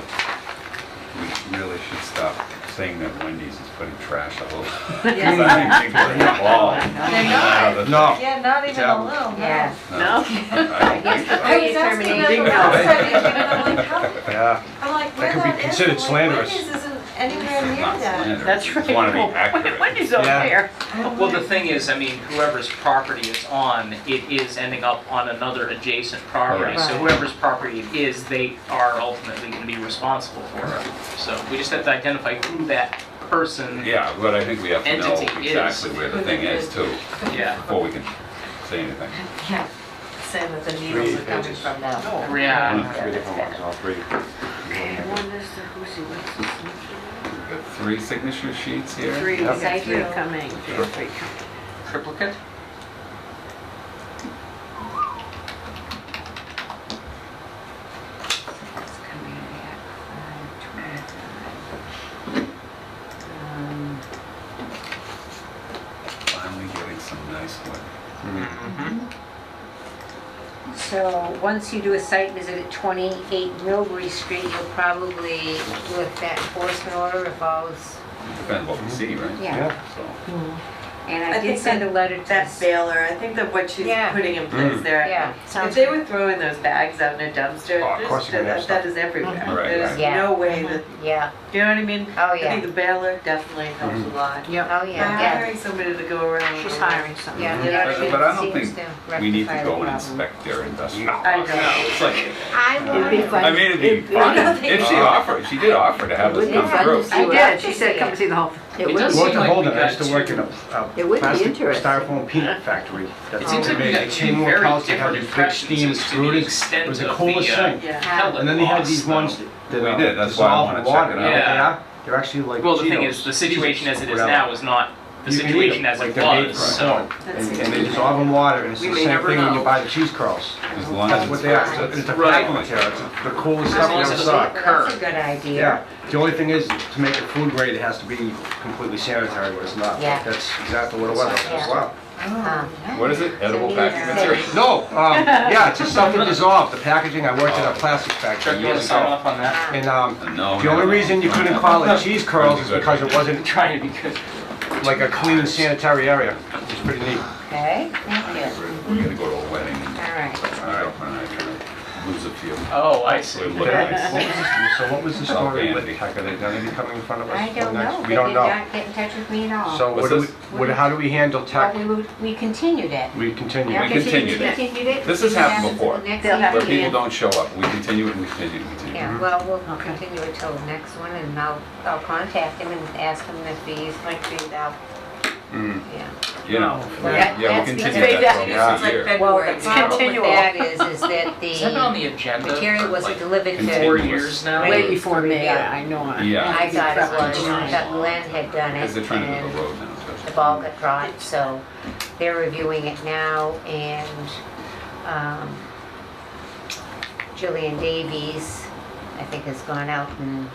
we really should stop saying that Wendy's is putting trash all over. Yes. I think people are involved. They're not. No. Yeah, not even a little, no. Yeah. No? Yes, the I was asking them predetermination. the last time you came in, I'm like, how, Yeah, I'm like, where could be that is? considered I'm like, slanderous. Wendy's isn't anywhere near Not that. slander. That's Just right. want to be accurate. Wendy's over Yeah. there. Well, the thing is, I mean, whoever's property it's on, it is ending up on another adjacent property. So Right. whoever's property it is, they are ultimately going to be responsible for it. So we just have to identify who that person. Yeah, but I think we have to know Entity is. exactly where the thing is too, Yeah. before we can say anything. Yeah, saying that the needles are coming from now. Yeah. three different ones, all three. One is the, who's he, what's this? We've got 3 signature sheets here. Three, we Yep. got 3 coming, we got 3 coming. Triplicate? That's coming at 525. Finally getting some nice wood. So, once you do a site visit at 28 Millbury Street, you'll probably lift that enforcement order if all's, Depends what we see, right? yeah. So, And I I did think send a letter to That this. baler, I think that what she's Yeah. putting in place there. Yeah, If sounds they good. were throwing those bags out in a dumpster, Oh, of course you're gonna have that stuff. is everywhere. Right, There's right. Yeah. no way that, Yeah, you know what I mean? oh I think yeah, the baler definitely helps a lot. Yep. oh By yeah, yeah. hiring somebody to go around. She's hiring someone. Yeah, Yeah. yeah, But I don't she seems think to we need to rectify the go and problem. inspect their industrial. I know. It's like, I It'd be would. fun. I mean, it'd be fun. If she offered, she did offer to have us It'd be come fun through. to see what- I did, she said, come see the whole. It We does went seem to like Holden, we I used got to work in two. a It would be plastic interesting. styrofoam peanut factory. It seems like we They got made two chain link very pellets that had different these big impressions steam as to the extruders. It extent was the of coolest the thing. Yeah. pellet And then they had loss, these though. ones that We did, that's why I dissolve wanna in check water. it You know out. what they Yeah. are? They're actually like Well, the thing Cheetos. is, the situation as it is Whatever. now is not the You can eat situation them, as like it they're made was, for so. corn. And they dissolve in water, and it's We the may same never thing when you know. buy the cheese curls. As long That's as what it's they are. first, It's a Right. packing material. It's the coolest As stuff long you as ever it saw. doesn't That's a good idea. Yeah, the only thing is, to make it food grade, it has to be completely sanitary, but it's not. Yeah. That's exactly what it was. I was like, Yeah. wow. What is it? Edible So packing needs material? No, yeah, it's just stuff that dissolved. The packaging, I worked at a plastic Chuck, factory you wanna years sign ago. off on that? And No. the only reason you couldn't call it cheese curls is because it wasn't Trying to be good. like a clean sanitary area. It's pretty neat. Okay, thank you. We're gonna go to a wedding. All right. All right. Oh, I see. Would look nice. What was the Oh, story with Andy. Tech? Are they gonna be coming in front of us? I don't next- know. We They don't did know. not get in touch with me at all. So What's what do this? how do we handle Well, Tech? we continued it. We continue. Yeah, We continued it. Continued it. This has happened Continued it before, to the next They'll have where meeting. people don't show up. We continue it and we continue it and continue. Yeah, well, we'll continue it till the next one, and I'll contact him and ask him if he's like phased out. Mm. Yeah. You know, Well, yeah, we'll that's continue because- that for Yeah. almost a Like year. Well, February. the problem with Continual. that is that Has that been on the the agenda material for wasn't like delivered to. 4 Continuous. years now? Way before me, I know. Yeah. I thought it was, Yeah. I thought Glenn had done Because it, they're trying to do and the road now, the especially. ball got dropped, so they're reviewing it now, and Jillian Davies, I think, has gone out and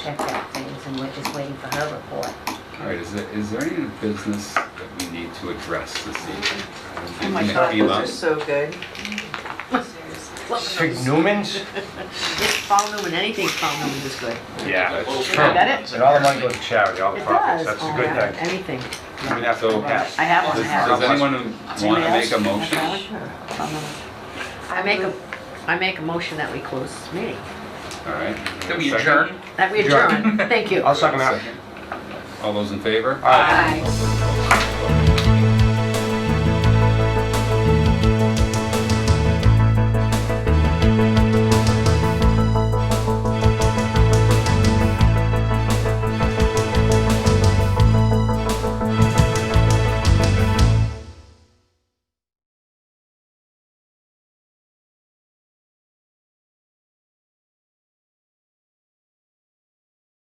checked out things, and we're just waiting for her report. All right, is there any business that we need to address this evening? Oh my Anything God, came those up? are so good. Sig Newman's? It's Paul Newman, anything Paul Newman is good. Yeah, it's Well, true. Got it? And all the money goes to charity, all the It profits. does. That's a Oh, good yeah, thing. Anything. Even after So- we pass. I have one, I Does have does one. anyone want to make a motion? I make a motion that we close this meeting. All right. That we Second? adjourn? That we adjourn. Thank you. I'll second that. Second. All those in favor? All right. Aye.